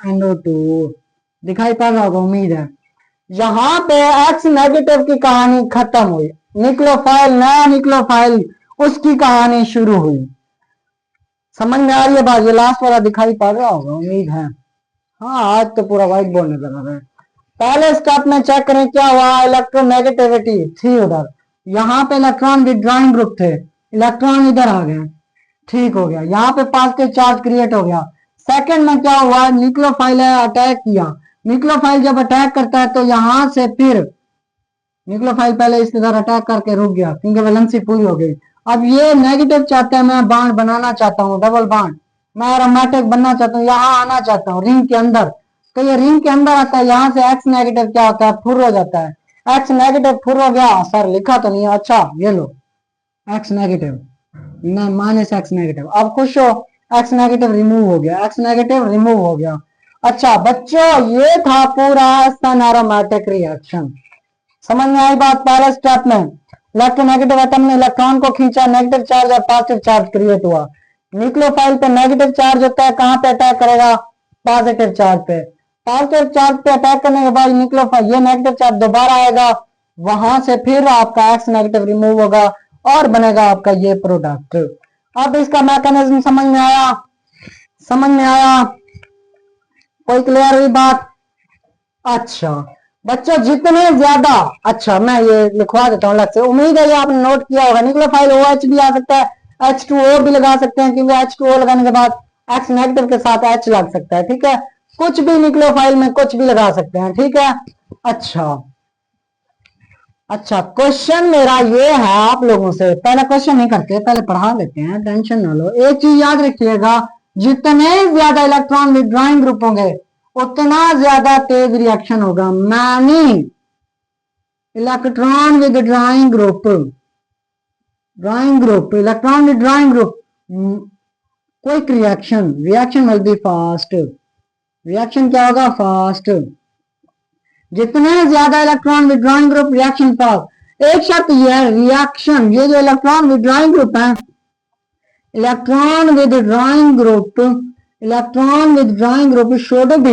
NO2, दिखाई पड़ रहा होगा उम्मीद है। यहाँ पे एक्स नेगेटिव की कहानी खत्म हुई, न्यूक्लियोफाइल, नया न्यूक्लियोफाइल, उसकी कहानी शुरू हुई। समझ में आ रही है बात, ये लास्ट वाला दिखाई पड़ रहा होगा उम्मीद है। हाँ आज तो पूरा व्हाइट बोर्ड नजर आ रहा है। पहले स्टेप में चेक करें क्या हुआ, इलेक्ट्रोनेगेटिविटी थी उधर, यहाँ पे इलेक्ट्रॉन विड्रॉइंग ग्रुप थे, इलेक्ट्रॉन इधर आ गए, ठीक हो गया, यहाँ पे पॉजिटिव चार्ज क्रिएट हो गया। सेकंड में क्या हुआ, न्यूक्लियोफाइल है अटैक किया, न्यूक्लियोफाइल जब अटैक करता है तो यहां से फिर न्यूक्लियोफाइल पहले इसके द्वारा अटैक करके रुक गया क्योंकि वैलेंसी पूरी हो गई। अब ये नेगेटिव चाहता है, मैं बॉन्ड बनाना चाहता हूँ, डबल बॉन्ड, मैं एरोमेटिक बनना चाहता हूँ, यहाँ आना चाहता हूँ रिंग के अंदर। तो ये रिंग के अंदर आता है, यहाँ से एक्स नेगेटिव क्या होता है, फुर हो जाता है। एक्स नेगेटिव फुर हो गया, सर लिखा तो नहीं है, अच्छा ये लो x negative minus x negative. अब खुश हो, एक्स नेगेटिव रिमूव हो गया, एक्स नेगेटिव रिमूव हो गया। अच्छा बच्चों, ये था पूरा सन एरोमेटिक रिएक्शन। समझ में आई बात? पहले स्टेप में इलेक्ट्रोनेगेटिव एटम ने इलेक्ट्रॉन को खींचा, नेगेटिव चार्ज और पॉजिटिव चार्ज क्रिएट हुआ। न्यूक्लियोफाइल पे नेगेटिव चार्ज होता है, कहां पे अटैक करेगा, पॉजिटिव चार्ज पे। पॉजिटिव चार्ज पे अटैक करने के बाद न्यूक्लियोफाइल ये नेगेटिव चार्ज दोबारा आएगा, वहां से फिर आपका एक्स नेगेटिव रिमूव होगा और बनेगा आपका ये प्रोडक्ट। अब इसका मैकेनिज्म समझ में आया? समझ में आया? कोई क्लियर हुई बात? अच्छा बच्चों जितने ज्यादा, अच्छा मैं ये लिखवा देता हूँ अलग से, उम्मीद है ये आपने नोट किया होगा। न्यूक्लियोफाइल OH भी आ सकता है, H2O भी लगा सकते हैं क्योंकि H2O लगाने के बाद X नेगेटिव के साथ H लग सकता है, ठीक है। कुछ भी न्यूक्लियोफाइल में कुछ भी लगा सकते हैं, ठीक है। अच्छा क्वेश्चन मेरा ये है आप लोगों से, पहले क्वेश्चन नहीं करते, पहले पढ़ा लेते हैं, टेंशन ना लो। एक चीज याद रखिएगा, जितने ज्यादा इलेक्ट्रॉन विड्रॉइंग ग्रुप होंगे उतना ज्यादा तेज रिएक्शन होगा। Many electron withdrawing group, electron withdrawing group, quick reaction will be fast. Reaction क्या होगा, फास्ट। जितने ज्यादा electron withdrawing group reaction fast. एक शर्त यह है, रिएक्शन ये जो इलेक्ट्रॉन विड्रॉइंग ग्रुप है, electron withdrawing group should be,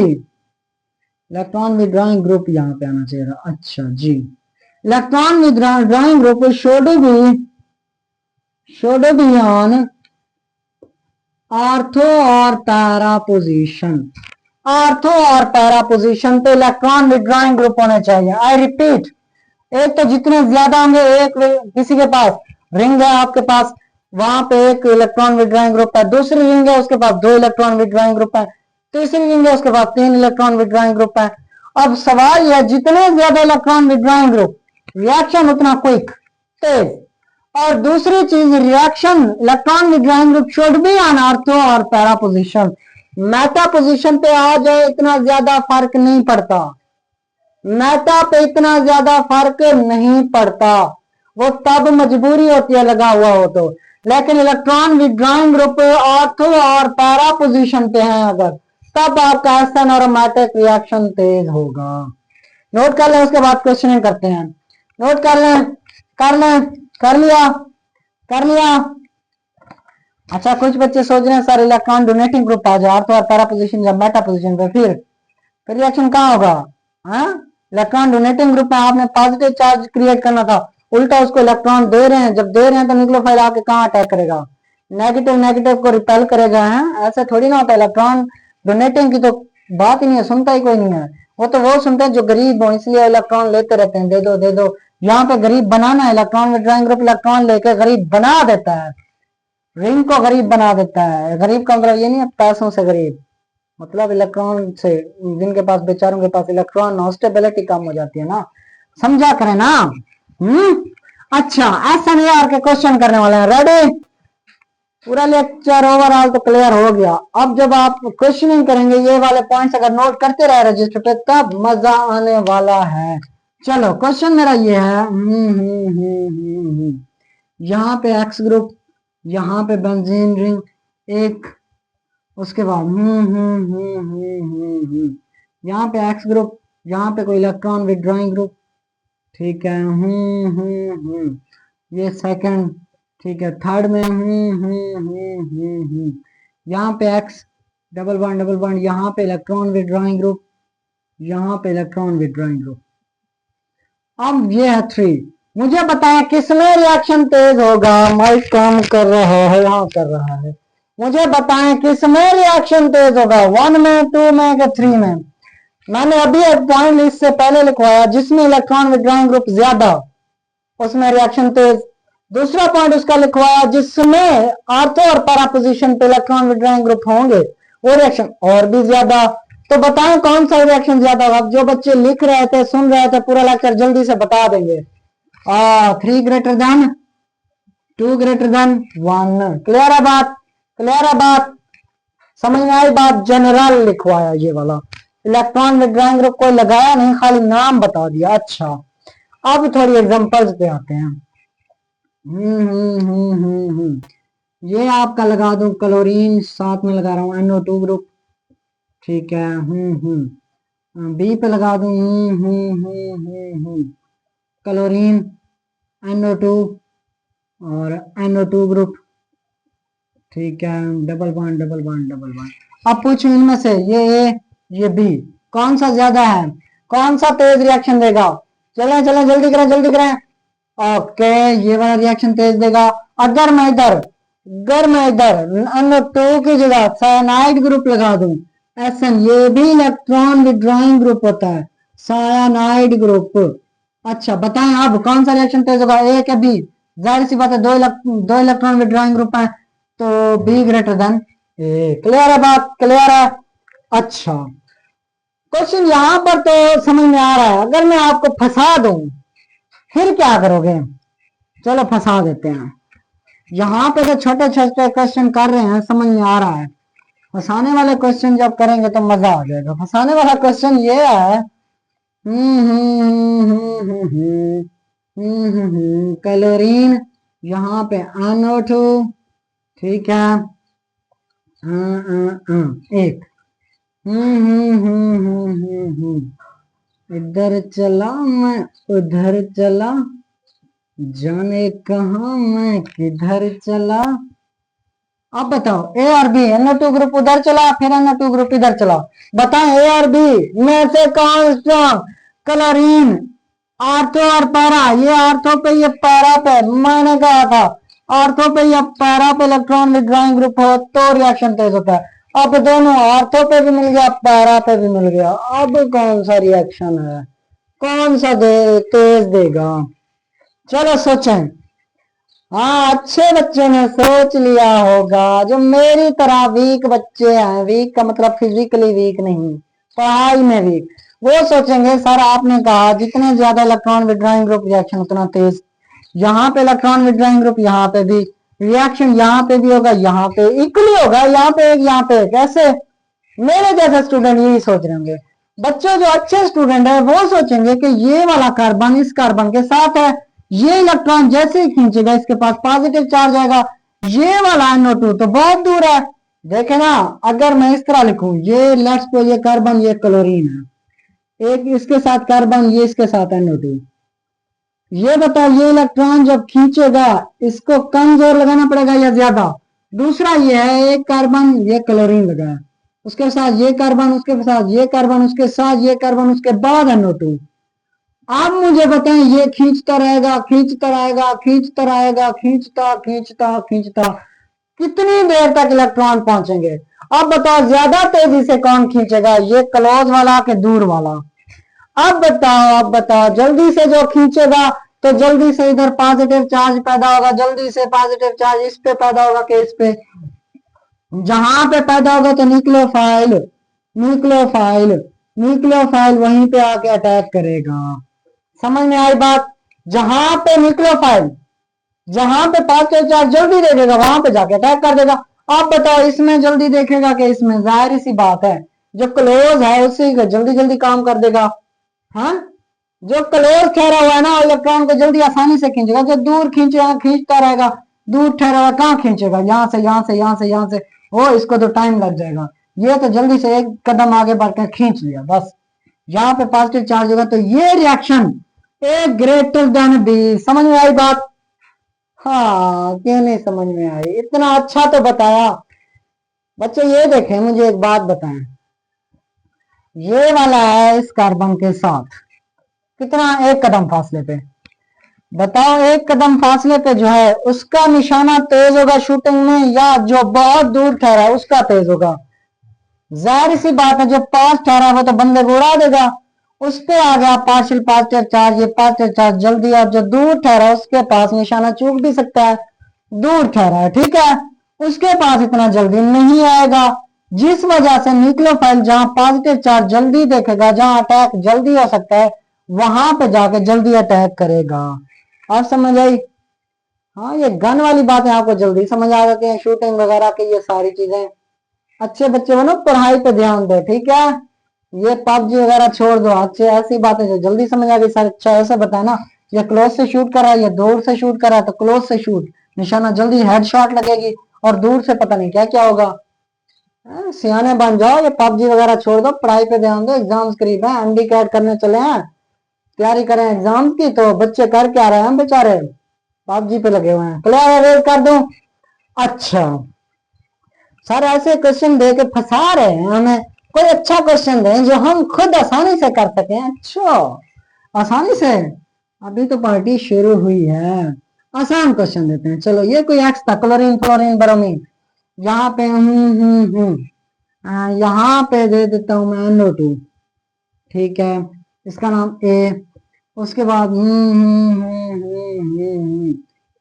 electron withdrawing group यहाँ पे आना चाहिए। अच्छा जी, electron withdrawing group should be on ortho और पैरा पोजीशन। ऑर्थो और पैरा पोजीशन पे इलेक्ट्रॉन विड्रॉइंग ग्रुप होने चाहिए। आई रिपीट, एक तो जितने ज्यादा होंगे, एक किसी के पास रिंग है आपके पास, वहां पे एक इलेक्ट्रॉन विड्रॉइंग ग्रुप है, दूसरी रिंग है उसके पास 2 इलेक्ट्रॉन विड्रॉइंग ग्रुप है, तीसरी रिंग है उसके पास 3 इलेक्ट्रॉन विड्रॉइंग ग्रुप है। अब सवाल यह, जितने ज्यादा इलेक्ट्रॉन विड्रॉइंग ग्रुप रिएक्शन उतना क्विक, तेज। और दूसरी चीज, reaction electron withdrawing group should be on ortho और पैरा पोजीशन। मेटा पोजीशन पे आ जाए इतना ज्यादा फर्क नहीं पड़ता, मेटा पे इतना ज्यादा फर्क नहीं पड़ता, वो तब मजबूरी होती है लगा हुआ हो तो। लेकिन इलेक्ट्रॉन विड्रॉइंग ग्रुप ऑर्थो और पैरा पोजीशन पे है अगर, तब आपका एसन एरोमेटिक रिएक्शन तेज होगा। नोट कर लें, उसके बाद क्वेश्चनिंग करते हैं। नोट कर लें, कर लिया। अच्छा कुछ बच्चे सोच रहे हैं सर इलेक्ट्रॉन डोनेटिंग ग्रुप आ जाए ऑर्थो और पैरा पोजीशन या मेटा पोजीशन पे, फिर रिएक्शन कहाँ होगा? हाँ, इलेक्ट्रॉन डोनेटिंग ग्रुप में आपने पॉजिटिव चार्ज क्रिएट करना था, उल्टा उसको इलेक्ट्रॉन दे रहे हैं। जब दे रहे हैं तो न्यूक्लियोफाइल आके कहाँ अटैक करेगा, नेगेटिव को रिपेल करेगा। है ऐसा थोड़ी ना होता, इलेक्ट्रॉन डोनेटिंग की तो बात ही नहीं है, सुनता ही कोई नहीं है। वो सुनते हैं जो गरीब हो, इसलिए इलेक्ट्रॉन लेते रहते हैं, दे दो। यहाँ पे गरीब बनाना, इलेक्ट्रॉन विड्रॉइंग ग्रुप इलेक्ट्रॉन लेकर गरीब बना देता है, रिंग को गरीब बना देता है। गरीब का मतलब ये नहीं है पैसों से गरीब, मतलब इलेक्ट्रॉन से, जिनके पास बेचारों के पास इलेक्ट्रॉन स्टेबिलिटी कम हो जाती है ना, समझा करें ना। अच्छा SNAR के क्वेश्चन करने वाले हैं, रेडी? पूरा लेक्चर ओवरऑल तो क्लियर हो गया। अब जब आप क्वेश्चनिंग करेंगे, ये वाले पॉइंट्स अगर नोट करते रहे रजिस्टर पे, तब मजा आने वाला है। चलो क्वेश्चन मेरा ये है, यहाँ पे एक्स ग्रुप, यहाँ पे बेंजीन रिंग एक, उसके बाद यहाँ पे एक्स ग्रुप, यहाँ पे कोई इलेक्ट्रॉन विड्रॉइंग ग्रुप, ठीक है। ये सेकंड, ठीक है। थर्ड में यहाँ पे एक्स डबल बॉन्ड, यहाँ पे इलेक्ट्रॉन विड्रॉइंग ग्रुप, यहाँ पे इलेक्ट्रॉन विड्रॉइंग ग्रुप। अब ये है 3। मुझे बताएं किसमें रिएक्शन तेज होगा? माइक काम कर रहा है, यहाँ कर रहा है। मुझे बताएं किसमें रिएक्शन तेज होगा, 1 में, 2 में या 3 में? मैंने अभी एक पॉइंट इससे पहले लिखवाया, जिसमें इलेक्ट्रॉन विड्रॉइंग ग्रुप ज्यादा उसमें रिएक्शन तेज। दूसरा पॉइंट उसका लिखवाया, जिसमें ऑर्थो और पैरा पोजीशन पे इलेक्ट्रॉन विड्रॉइंग ग्रुप होंगे वो रिएक्शन और भी ज्यादा। तो बताएं कौन सा रिएक्शन ज्यादा होगा। अब जो बच्चे लिख रहे थे, सुन रहे थे पूरा लेक्चर, जल्दी से बता देंगे। 3 greater than 2 greater than 1। Clear है बात? क्लियर है बात? समझ में आई बात? जनरल लिखवाया ये वाला, इलेक्ट्रॉन विड्रॉइंग ग्रुप कोई लगाया नहीं, खाली नाम बता दिया। अच्छा, अब थोड़ी एग्जांपल्स पे आते हैं। ये आपका लगा दूं क्लोरीन, साथ में लगा रहा हूं NO2 ग्रुप, ठीक है। बी पे लगा दूं क्लोरीन NO2 और NO2 ग्रुप, ठीक है। Double bond double bond double bond. अब पूछूं इनमें से ये बी कौन सा ज्यादा है, कौन सा तेज रिएक्शन देगा? चलें चलें, जल्दी करें जल्दी करें। ओके, ये वाला रिएक्शन तेज देगा। अगर मैं इधर NO2 की जगह साइनाइड ग्रुप लगा दूं, SN, ये भी इलेक्ट्रॉन विड्रॉइंग ग्रुप होता है, साइनाइड ग्रुप। अच्छा बताएं अब कौन सा रिएक्शन तेज होगा, ए क्या बी? जाहिर सी बात है, दो इलेक्ट्रॉन विड्रॉइंग ग्रुप है, तो बी ग्रेटर देन ए। क्लियर है बात? क्लियर है? अच्छा, क्वेश्चन यहां पर तो समझ में आ रहा है। अगर मैं आपको फंसा दूं फिर क्या करोगे? चलो फंसा देते हैं। यहाँ पे तो छोटे छोटे क्वेश्चन कर रहे हैं, समझ में आ रहा है। फंसाने वाले क्वेश्चन जब करेंगे तो मजा आ जाएगा। फंसाने वाला क्वेश्चन ये है, क्लोरीन यहाँ पे NO2, ठीक है। एक इधर चला मैं उधर चला, जाने कहा मैं किधर चला। अब बताओ ए और बी, NO2 ग्रुप उधर चला, फिर NO2 ग्रुप इधर चला। बताएं ए और बी में से कौन स्ट्रॉन्ग? क्लोरीन, आर्थो और पैरा। ये आर्थो पे, ये पैरा पे। मैंने कहा था आर्थो पे या पैरा पे इलेक्ट्रॉन विड्रॉइंग ग्रुप हो तो रिएक्शन तेज होता है। अब दोनों आर्थो पे भी मिल गया, पैरा पे भी मिल गया। अब कौन सा रिएक्शन है, कौन सा तेज देगा? चलो सोचें। हाँ, अच्छे बच्चों ने सोच लिया होगा। जो मेरी तरह वीक बच्चे हैं, वीक का मतलब फिजिकली वीक नहीं, पढ़ाई में वीक, वो सोचेंगे सर आपने कहा जितने ज्यादा इलेक्ट्रॉन विड्रॉइंग ग्रुप रिएक्शन उतना तेज। यहाँ पे इलेक्ट्रॉन विड्रॉइंग ग्रुप, यहाँ पे भी रिएक्शन, यहाँ पे भी होगा, यहाँ पे इक्वली होगा, यहाँ पे एक यहाँ पे। कैसे? मेरे जैसे स्टूडेंट यही सोच रहे होंगे। बच्चों जो अच्छे स्टूडेंट है वो सोचेंगे कि ये वाला कार्बन इस कार्बन के साथ है, ये इलेक्ट्रॉन जैसे ही खींचेगा इसके पास पॉजिटिव चार्ज आएगा। ये वाला NO2 तो बहुत दूर है। देखे ना, अगर मैं इस तरह लिखूं, ये लेट्स को ये कार्बन ये क्लोरीन है, एक इसके साथ कार्बन, ये इसके साथ NO2। ये बताओ ये इलेक्ट्रॉन जब खींचेगा इसको कम जोर लगाना पड़ेगा या ज्यादा? दूसरा ये है, एक कार्बन ये क्लोरीन लगा है, उसके साथ ये कार्बन, उसके साथ ये कार्बन, उसके साथ ये कार्बन, उसके बाद NO2। आप मुझे बताएं, ये खींचता रहेगा खींचता रहेगा खींचता रहेगा, खींचता खींचता खींचता, कितनी देर तक इलेक्ट्रॉन पहुंचेंगे? अब बताओ ज्यादा तेजी से कौन खींचेगा, ये क्लोज वाला के दूर वाला? अब बताओ जल्दी से जो खींचेगा तो जल्दी से इधर पॉजिटिव चार्ज पैदा होगा, जल्दी से पॉजिटिव चार्ज इस पे पैदा होगा कि इस पे? जहां पे पैदा होगा तो न्यूक्लियोफाइल, न्यूक्लियोफाइल, न्यूक्लियोफाइल वहीं पे आके अटैक करेगा। समझ में आई बात? जहां पे न्यूक्लियोफाइल, जहां पे पॉजिटिव चार्ज जल्दी देखेगा वहां पे जाके अटैक कर देगा। आप बताओ इसमें जल्दी देखेगा कि इसमें? जाहिर सी बात है, जो क्लोज है उसी को जल्दी जल्दी काम कर देगा। हाँ, जो क्लोज ठहरा हुआ है ना इलेक्ट्रॉन को जल्दी आसानी से खींचेगा, जो दूर खींचेगा खींचता रहेगा। दूर ठहरा हुआ कहाँ खींचेगा? यहाँ से यहाँ से यहाँ से यहाँ से, वो इसको तो टाइम लग जाएगा। ये तो जल्दी से एक कदम आगे बढ़कर खींच लिया बस। यहाँ पे पॉजिटिव चार्ज होगा तो ये रिएक्शन ए ग्रेटर देन बी। समझ में आई बात? हाँ, क्यों नहीं समझ में आई? इतना अच्छा तो बताया। बच्चे ये देखें, मुझे एक बात बताएं, ये वाला है इस कार्बन के साथ, कितना? एक कदम फासले पे। बताओ एक कदम फासले पे जो है उसका निशाना तेज होगा शूटिंग में, या जो बहुत दूर ठहरा है उसका तेज होगा? जाहिर सी बात है, जो पास ठहरा वो तो बंदे को उड़ा देगा। उस पे आ गया पार्शियल पॉजिटिव चार्ज, ये पॉजिटिव चार्ज जल्दी, और जो दूर ठहरा उसके पास निशाना चूक भी सकता है, दूर ठहरा है, ठीक है, उसके पास इतना जल्दी नहीं आएगा। जिस वजह से न्यूक्लियोफाइल जहां पॉजिटिव चार्ज जल्दी देखेगा, जहां अटैक जल्दी हो सकता है, वहां पे जाके जल्दी अटैक करेगा। आप समझ आई? हाँ, ये गन वाली बातें आपको जल्दी समझ आ जाती है, शूटिंग वगैरह की ये सारी चीजें। अच्छे बच्चे बनो, पढ़ाई पे ध्यान दो, ठीक है? ये पबजी वगैरह छोड़ दो, अच्छे ऐसी बातें जो जल्दी समझ आ गई सर। अच्छा ऐसा बताया ना, ये क्लोज से शूट कर रहा है, ये दूर से शूट कर रहा है, तो क्लोज से शूट, निशाना जल्दी हेडशॉट लगेगी, और दूर से पता नहीं क्या क्या होगा। सियाने बन जाओ, ये पबजी वगैरह छोड़ दो, पढ़ाई पे ध्यान दो। एग्जाम्स करीब है, एमडी कैट करने चले हैं, तैयारी करें एग्जाम की। तो बच्चे कर क्या रहे हैं बेचारे? पबजी पे लगे हुए हैं। क्लियर है? कर दूं? अच्छा सर, ऐसे क्वेश्चन दे के फंसा रहे हैं हमें, कोई अच्छा क्वेश्चन दें जो हम खुद आसानी से कर सकें। अच्छा, आसानी से? अभी तो पार्टी शुरू हुई है, आसान क्वेश्चन देते हैं। चलो, ये कोई एक्स था, क्लोरीन फ्लोरीन ब्रोमीन, यहाँ पे यहाँ पे दे देता हूं मैं NO2, ठीक है, इसका नाम ए। उसके बाद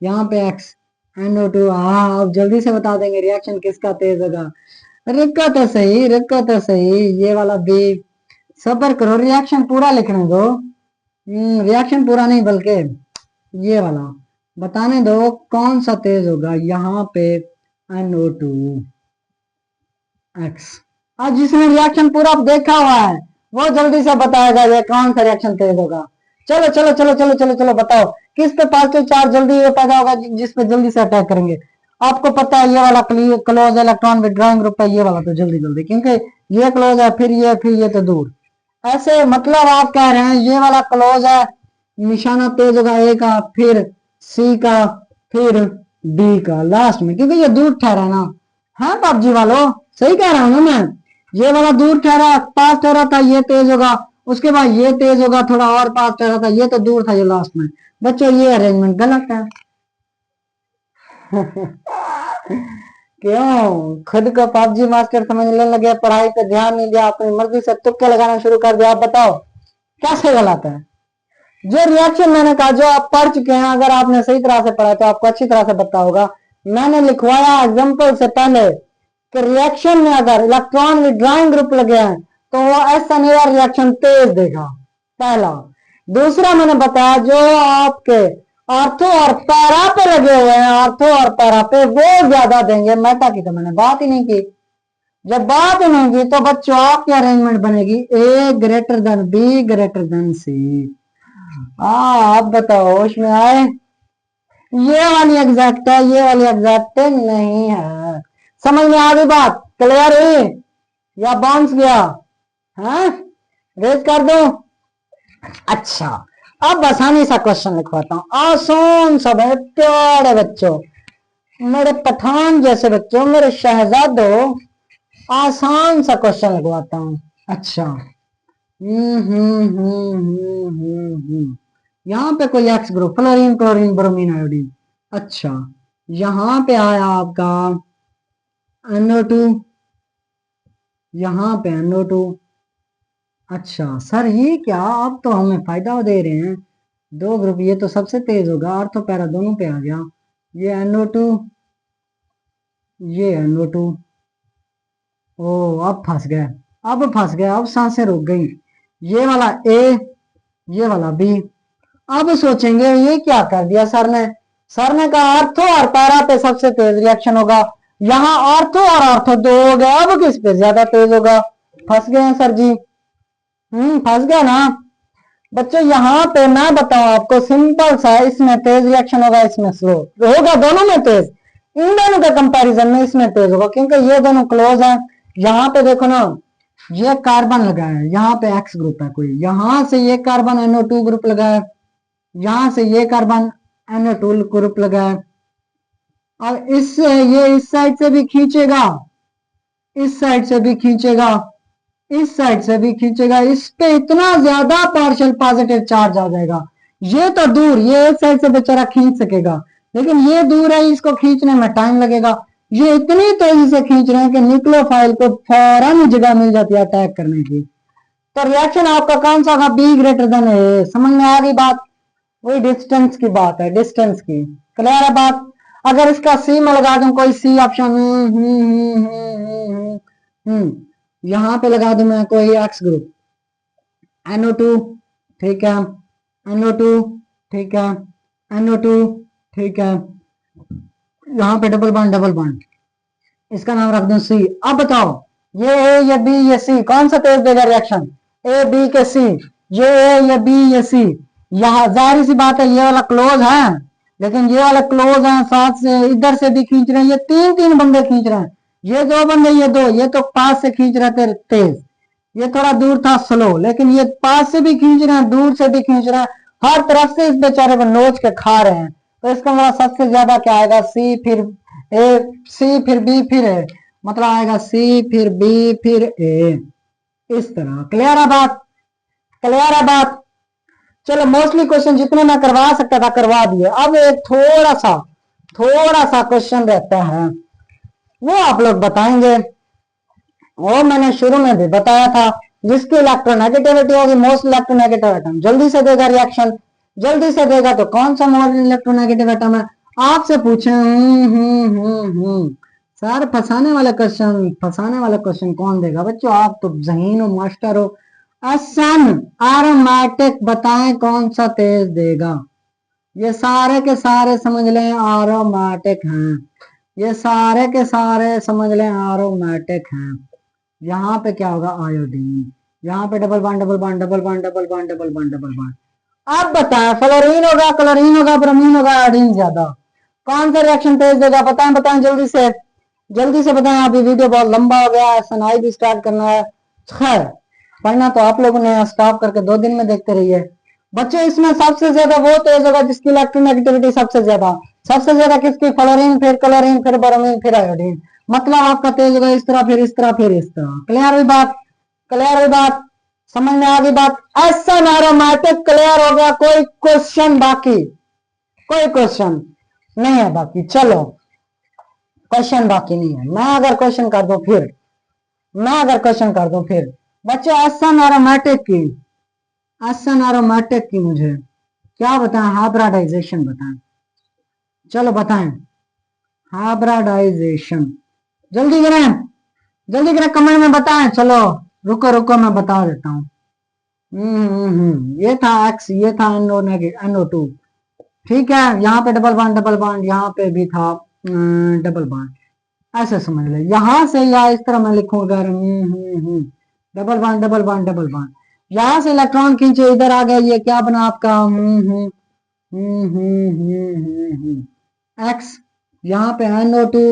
यहाँ पे एक्स, NO2। हाँ, अब जल्दी से बता देंगे रिएक्शन किसका तेज होगा। रुको तो सही, रुको तो सही, ये वाला बी। सबर करो, रिएक्शन पूरा लिखने दो। रिएक्शन पूरा नहीं, बल्कि ये वाला बताने दो कौन सा तेज होगा। यहाँ पे NO2 एक्स। आज जिसने रिएक्शन पूरा देखा हुआ है वो जल्दी से बताएगा ये कौन सा रिएक्शन तेज होगा। चलो चलो चलो चलो चलो चलो, बताओ किस पे पॉजिटिव चार्ज जल्दी पैदा होगा, जिस पे जल्दी से अटैक करेंगे। आपको पता है ये वाला क्लोज इलेक्ट्रॉन विड्रॉइंग ग्रुप है, ये वाला तो जल्दी जल्दी, क्योंकि ये क्लोज है, फिर ये तो दूर। ऐसे मतलब आप कह रहे हैं ये वाला क्लोज है, निशाना तेज होगा ए का, फिर सी का, फिर डी का लास्ट में, क्योंकि ये दूर ठहरा है ना। हाँ पबजी वालों, सही कह रहा हूं ना मैं? ये वाला दूर ठहरा, पास ठहरा था, ये तेज होगा, उसके बाद ये तेज होगा, थोड़ा और पास ठहरा था, ये तो दूर था, ये लास्ट में। बच्चों, ये अरेंजमेंट गलत है। क्यों खुद को पबजी मास्टर समझने लगे, पढ़ाई पे ध्यान नहीं दिया, अपनी मर्जी से तुक्के लगाना शुरू कर दिया। आप बताओ कैसे गलत है? जो रिएक्शन मैंने कहा, जो आप पढ़ चुके हैं, अगर आपने सही तरह से पढ़ा तो आपको अच्छी तरह से पता होगा। मैंने लिखवाया एग्जाम्पल से पहले कि रिएक्शन में अगर इलेक्ट्रॉन विड्रॉइंग ग्रुप लगे हैं तो वो ऐसा नहीं रिएक्शन तेज देगा, पहला। दूसरा मैंने बताया जो आपके आर्थो और पैरा पे लगे हुए हैं, आर्थो और पैरा पे, वो ज्यादा देंगे। मेटा की तो मैंने बात ही नहीं की। जब बात ही नहीं की तो बच्चों आपकी अरेंजमेंट बनेगी A greater than B greater than C. आप बताओ, होश में आए? ये वाली एग्जैक्ट है, ये वाली एग्जैक्ट नहीं है। समझ में आ गई बात? क्लियर हुई या बाउंस गया? हाँ, रेज कर दो। अच्छा, अब आसानी सा क्वेश्चन लिखवाता हूं, आसान सा, प्यारे बच्चों, मेरे पठान जैसे बच्चों, मेरे शहजादों, आसान सा क्वेश्चन लिखवाता हूं। अच्छा, यहाँ पे कोई x group, fluorine chlorine bromine iodine. अच्छा, यहाँ पे आया आपका NO2, यहाँ पे NO2। अच्छा सर, ये क्या, आप तो हमें फायदा दे रहे हैं। दो ग्रुप, ये तो सबसे तेज होगा, आर्थो पैरा दोनों पे आ गया। ये NO2, ये NO2। ओ, अब फंस गए, अब फंस गए, अब सांसें रुक गई। ये वाला ए, ये वाला बी। अब सोचेंगे ये क्या कर दिया सर ने। सर ने कहा आर्थो और पैरा पे सबसे तेज रिएक्शन होगा, यहाँ आर्थो और आर्थो दो हो गए, अब किस पे ज्यादा तेज होगा? फंस गए हैं सर जी। फंस गया ना बच्चों? यहाँ पे मैं बताऊं आपको, सिंपल सा, इसमें तेज रिएक्शन होगा, इसमें स्लो होगा, दोनों में तेज। इन दोनों के कंपैरिजन में इसमें तेज होगा, क्योंकि ये दोनों क्लोज हैं। यहाँ पे देखो ना, ये कार्बन लगा है, यहाँ पे एक्स ग्रुप है कोई, यहाँ से ये कार्बन NO2 ग्रुप लगा है, यहाँ से ये कार्बन NO2 ग्रुप लगा है, और इससे ये इस साइड से भी खींचेगा, इस साइड से भी खींचेगा, इस साइड से भी खींचेगा, इस पे इतना ज्यादा पार्शियल पॉजिटिव चार्ज आ जाएगा। ये तो दूर, ये इस साइड से बेचारा खींच सकेगा, लेकिन ये दूर है, इसको खींचने में टाइम लगेगा। ये इतनी तेजी से खींच रहे हैं कि न्यूक्लियोफाइल को फौरन जगह मिल जाती है अटैक करने की। तो रिएक्शन आपका कौन सा होगा? बी ग्रेटर देन ए। समझ में आ गई बात? वही डिस्टेंस की बात है, डिस्टेंस की। क्लियर है बात? अगर इसका सी में लगा दूं कोई सी ऑप्शन, यहाँ पे लगा दूं मैं कोई एक्स ग्रुप, NO2, ठीक है, NO2, ठीक है, NO2, ठीक है, यहाँ पे डबल बॉन्ड, इसका नाम रख दूं सी। अब बताओ ये ए या बी या सी, कौन सा तेज देगा रिएक्शन, ए बी के सी, ये ए या बी या सी। यहाँ जाहिर सी बात है ये वाला क्लोज है, लेकिन ये वाला क्लोज है, साथ से इधर से भी खींच रहे हैं, ये तीन तीन बंदे खींच रहे हैं, ये दो बंदे, ये दो, ये तो पास से खींच रहे थे तेज, ये थोड़ा दूर था स्लो, लेकिन ये पास से भी खींच रहे हैं, दूर से भी खींच रहे हैं, हर तरफ से इस बेचारे को नोच के खा रहे हैं। तो इसका मतलब सबसे ज्यादा क्या आएगा, सी फिर ए, सी फिर बी फिर ए, मतलब आएगा सी फिर बी फिर ए, इस तरह। क्लियर है बात, क्लियर है बात। चलो मोस्टली क्वेश्चन जितने मैं करवा सकता था करवा दिए। अब एक थोड़ा सा क्वेश्चन रहता है, वो आप लोग बताएंगे, वो मैंने शुरू में भी बताया था, जिसकी इलेक्ट्रोनेगेटिविटी होगी मोस्ट इलेक्ट्रोनेगेटिव एटम जल्दी से देगा रिएक्शन, जल्दी से देगा तो कौन सा मोस्ट इलेक्ट्रोनेगेटिव एटम है। आपसे पूछे सर फंसाने वाला क्वेश्चन कौन देगा बच्चों, आप तो ज़हीन हो, मास्टर हो। एसन एरोमेटिक बताएं कौन सा तेज देगा, ये सारे के सारे समझ लें एरोमेटिक हैं, ये सारे के सारे समझ लें एरोमेटिक हैं। यहाँ पे क्या होगा, आयोडीन, यहाँ पे double bond double bond double bond double bond double bond double bond. अब बताएं फ्लोरीन होगा, क्लोरीन होगा, ब्रोमीन होगा, आयोडीन ज्यादा, कौन सा रिएक्शन तेज देगा, बताएं बताएं जल्दी से बताएं। अभी वीडियो बहुत लंबा हो गया है, सनाई भी स्टार्ट करना है, खैर पढ़ना तो आप लोगों ने स्टॉप करके 2 दिन में देखते रहिए बच्चों। इसमें सबसे ज्यादा वो तेज होगा जिसकी इलेक्ट्रोनेगेटिविटी सबसे ज्यादा किसकी, फ्लोरीन फिर क्लोरीन फिर ब्रोमीन फिर आयोडीन, मतलब आपका तेज होगा इस तरह फिर इस तरह फिर इस तरह। क्लियर हुई बात, क्लियर हुई बात, समझ में आ गई बात। ऐसा एरोमेटिक क्लियर हो गया, कोई क्वेश्चन बाकी, कोई क्वेश्चन नहीं है बाकी, चलो क्वेश्चन बाकी नहीं है। मैं अगर क्वेश्चन कर दूं फिर बच्चों एसन एरोमेटिक की मुझे क्या बताएं, हाइब्रिडाइजेशन बताएं, चलो बताएं हाइब्रिडाइजेशन, जल्दी करें कमेंट में बताएं। चलो रुको मैं बता देता हूँ। ये था एक्स, ये था NO2, ठीक है, यहाँ पे डबल बॉन्ड, यहाँ पे भी था डबल बॉन्ड, ऐसे समझ ले। यहाँ से या इस तरह मैं लिखूंगा डबल बॉन्ड, यहाँ से इलेक्ट्रॉन खींचे इधर आ गया, ये क्या बना आपका एक्स, यहाँ पे NO2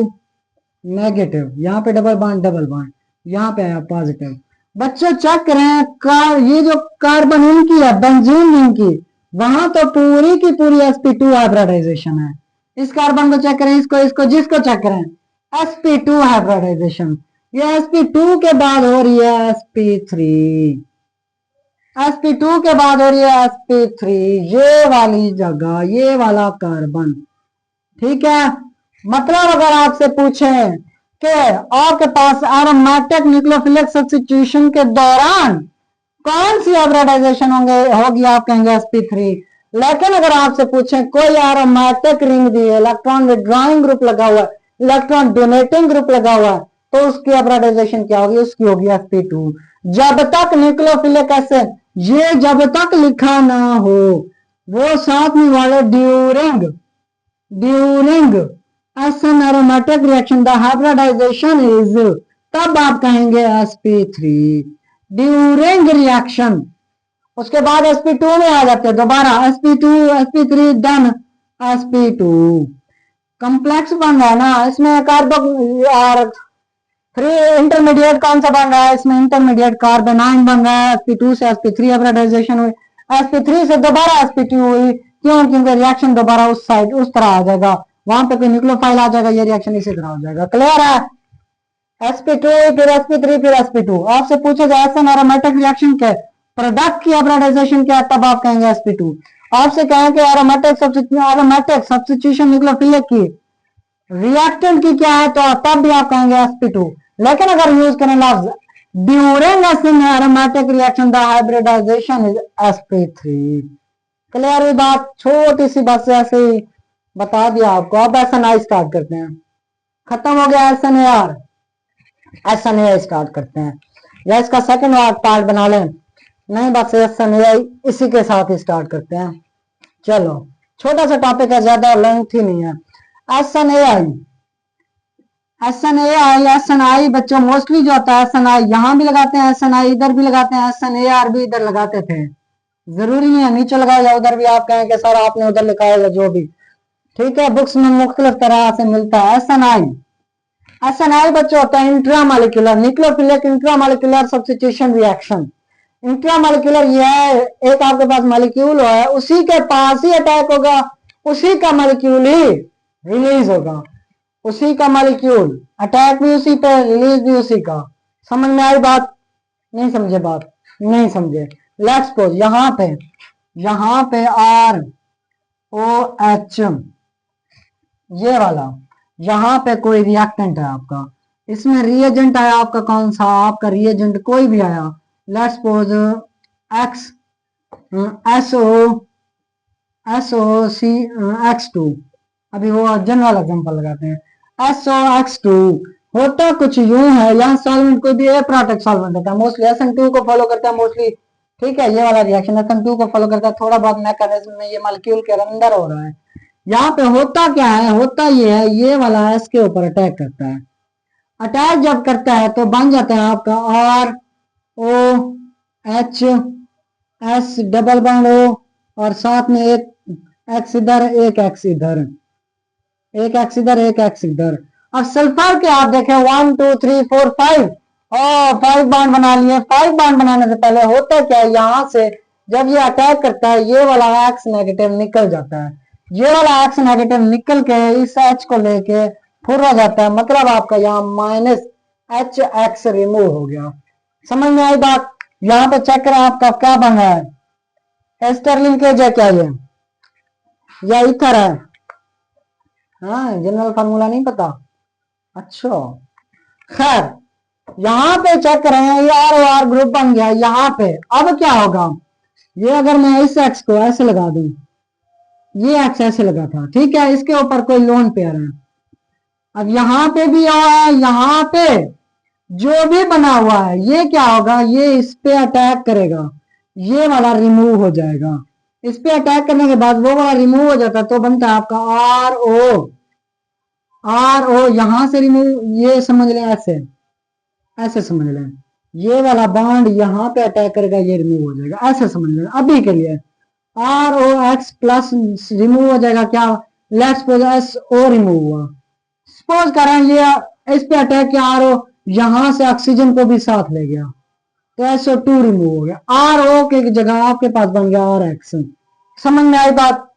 नेगेटिव, यहाँ पे डबल बॉन्ड, यहाँ पे आया पॉजिटिव। बच्चों चेक करें ये जो कार्बन इनकी है, बेंजीन इनकी, वहां तो पूरी की पूरी sp2 हाइब्रिडाइजेशन है। इस कार्बन को चेक करें, इसको जिसको चेक करें sp2 हाइब्रिडाइजेशन, ये sp2 के बाद हो रही है sp3, sp2 के बाद हो रही है sp3, ये वाली जगह, ये वाला कार्बन, ठीक है। मतलब अगर आपसे पूछे कि आपके पास एरोमेटिक न्यूक्लियोफिलिक सब्स्टिट्यूशन के दौरान कौन सी हाइब्रिडाइजेशन होगी, आप कहेंगे sp3। लेकिन अगर आपसे पूछें कोई एरोमेटिक रिंग दी है, इलेक्ट्रॉन विड्रॉइंग ग्रुप लगा हुआ है, इलेक्ट्रॉन डोनेटिंग ग्रुप लगा हुआ है, तो उसकी हाइब्रिडाइजेशन क्या होगी, उसकी होगी sp2। जब तक न्यूक्लियोफिलिक एसिड ये जब तक लिखा ना हो, वो साथ में वाले ड्यूरिंग एसन aromatic reaction the hybridization is, तब आप कहेंगे sp3 ड्यूरिंग रिएक्शन। उसके बाद sp2 में आ जाते हैं दोबारा, sp2 sp3 done sp2, complex बन रहा है ना इसमें, कार्बन और 3 इंटरमीडिएट कौन सा बन रहा है इसमें, इंटरमीडिएट कार्बोनाइन बन रहा है, sp2 से sp3 हाइब्रिडाइजेशन हुई, sp3 से दोबारा sp2 हुई, क्यों, क्योंकि रिएक्शन दोबारा उस साइड उस तरह आ जाएगा, वहां पे कोई न्यूक्लियोफाइल आ जाएगा, ये रिएक्शन इसी तरह हो जाएगा। क्लियर है, sp2 फिर sp3 फिर sp2। आपसे पूछा जाए ऐसा एरोमेटिक रिएक्शन के प्रोडक्ट की हाइब्रिडाइजेशन क्या है, तब आप कहेंगे sp2। आपसे कहें कि एरोमेटिक सब्स्टिट्यूशन न्यूक्लियोफिलिक की रिएक्टेंट की क्या है, तो तब भी आप कहेंगे sp2। लेकिन अगर यूज करें लफ्ज during aromatic reaction the hybridization is sp3। Clear हुई बात, छोटी सी बात से ऐसे ही बता दिया आपको। अब SNI स्टार्ट करते हैं, खत्म हो गया SNAR, SNAI स्टार्ट करते हैं, या इसका सेकंड पार्ट बना लें। नहीं बस SNAI इसी के साथ ही स्टार्ट करते हैं। चलो छोटा सा टॉपिक है, ज्यादा लेंथ ही नहीं है। SNAI SNAI बच्चों मोस्टली जो होता है SNAI यहाँ भी लगाते हैं, SNAI इधर भी लगाते हैं, SNAR भी इधर लगाते थे। जरूरी नहीं है नीचे लगाया या उधर भी आप कहें कि सर आपने उधर लिखा है, जो भी ठीक है, बुक्स में मुख्तलिफ तरह से मिलता है। SNAI बच्चों होता है intramolecular nucleophilic intramolecular substitution reaction. Intramolecular ये है, एक आपके पास मॉलिक्यूल है, उसी के पास ही अटैक होगा, उसी का मॉलिक्यूल ही रिलीज होगा, उसी का मॉलिक्यूल, अटैक भी उसी पे, रिलीज भी उसी का। समझ में आई बात? नहीं समझे बात? नहीं समझे? लेट्स सपोज यहाँ पे ROH ये वाला, यहाँ पे कोई रिएक्टेंट है आपका, इसमें रिएजेंट आया आपका कौन सा, आपका रिएजेंट कोई भी आया, लेट्स सपोज SOX2, अभी वो जनरल एग्जांपल लगाते हैं। SOX2 होता कुछ यूं है, यहाँ सॉल्वेंट कोई भी प्रोडक्ट सॉल्वेंट होता है, मोस्टली SN2 को फॉलो करता है मोस्टली, ठीक है, ये वाला रिएक्शन SN2 को फॉलो करता है, थोड़ा बहुत मैकेनिज्म में ये मॉलिक्यूल के अंदर हो रहा है। यहाँ पे होता क्या है, होता ये है, ये वाला S के ऊपर अटैक करता है, अटैक जब करता है तो बन जाता है आपका ROH डबल बॉन्ड O, और साथ में एक X इधर, एक X इधर, एक X इधर, एक X इधर। अब सल्फर के आप देखें 1 2 3 4 5 और 5 बॉन्ड बना लिए। 5 बॉन्ड बनाने से पहले होता क्या है, यहाँ से जब ये अटैक करता है ये वाला X नेगेटिव निकल जाता है, ये वाला X नेगेटिव निकल के इस H को लेके फुर हो जाता है, मतलब आपका यहाँ -HX रिमूव हो गया। समझ में आई बात? यहाँ पे चेक करें आपका क्या बन रहा है, एस्टर लिंकेज है क्या ये, या इथर है? हाँ जनरल फार्मूला नहीं पता, अच्छा खैर यहाँ पे चेक कर रहे हैं, ये ROR ग्रुप बन गया यहाँ पे। अब क्या होगा, ये अगर मैं इस X को ऐसे लगा दूं, ये X ऐसे लगा था, ठीक है, इसके ऊपर कोई लोन पेयर है, अब यहाँ पे भी है, यहाँ पे जो भी बना हुआ है ये क्या होगा, ये इस पे अटैक करेगा, ये वाला रिमूव हो जाएगा, इस पे अटैक करने के बाद वो वाला रिमूव हो जाता है, तो बनता है आपका RO यहां से रिमूव, ये समझ लें ऐसे समझ लें, ये वाला बॉन्ड यहाँ पे अटैक करेगा, ये रिमूव हो जाएगा, ऐसे समझ लें अभी के लिए। ROX प्लस रिमूव हो जाएगा क्या, लेट्स सपोज SO रिमूव हुआ, सपोज करें ये इस पे अटैक किया, RO यहां से ऑक्सीजन को भी साथ ले गया, तो SO2 रिमूव हो गया, RO के जगह आपके पास बन गया RX। समझ में आई बात?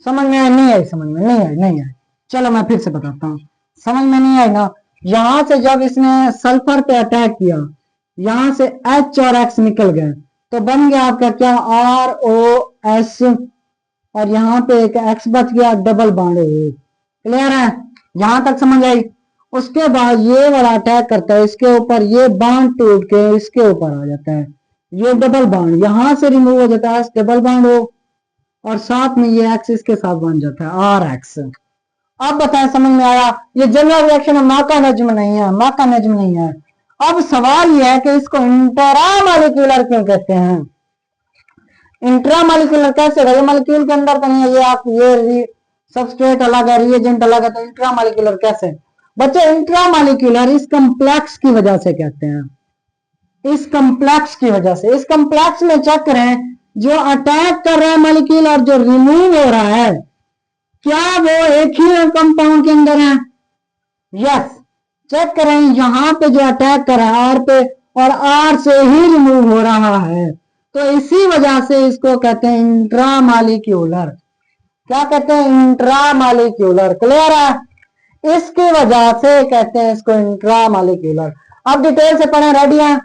समझ में आई? नहीं आई? समझ में नहीं आई। चलो मैं फिर से बताता हूँ, समझ में नहीं आई ना। यहां से जब इसने सल्फर पे अटैक किया, यहां से H और X निकल गए, तो बन गया आपका क्या, ROS, और यहाँ पे एक X बच गया, डबल बॉन्ड O। क्लियर है? यहां तक समझ आई? उसके बाद ये वाला अटैक करता है इसके ऊपर, ये बॉन्ड टूट के इसके ऊपर आ जाता है, ये डबल बॉन्ड यहां से रिमूव हो जाता है, डबल बॉन्ड हो, और साथ में ये X इसके साथ बन जाता है RX। अब बताएं समझ में आया? ये जनरल रिएक्शन है, मैकेनिज्म नहीं है, मैकेनिज्म नहीं है। अब सवाल ये है कि इसको इंट्रामॉलिक्यूलर क्यों कहते हैं? इंट्रामॉलिक्यूलर कैसे है, ये मॉलिक्यूल के अंदर तो नहीं है, ये आप ये सबस्ट्रेट अलग है, रिएजेंट अलग है, तो इंट्रामॉलिक्यूलर कैसे? बच्चे इंट्रामॉलिक्यूलर इस कम्प्लेक्स की वजह से कहते हैं, इस कम्प्लेक्स की वजह से। इस कम्प्लेक्स में चेक करें, जो अटैक कर रहा है मॉलिक्यूल और जो रिमूव हो रहा है, क्या वो एक ही कंपाउंड के अंदर है? यस। चेक करें, यहां पे जो अटैक कर रहा है R पे, और R से ही रिमूव हो रहा है, तो इसी वजह से इसको कहते हैं इंट्रामॉलिक्यूलर। क्या कहते हैं? इंट्रामॉलिक्यूलर। क्लियर है? इसकी वजह से कहते हैं इसको इंट्रामॉलिक्यूलर। अब डिटेल से पढ़ें, रेडी है?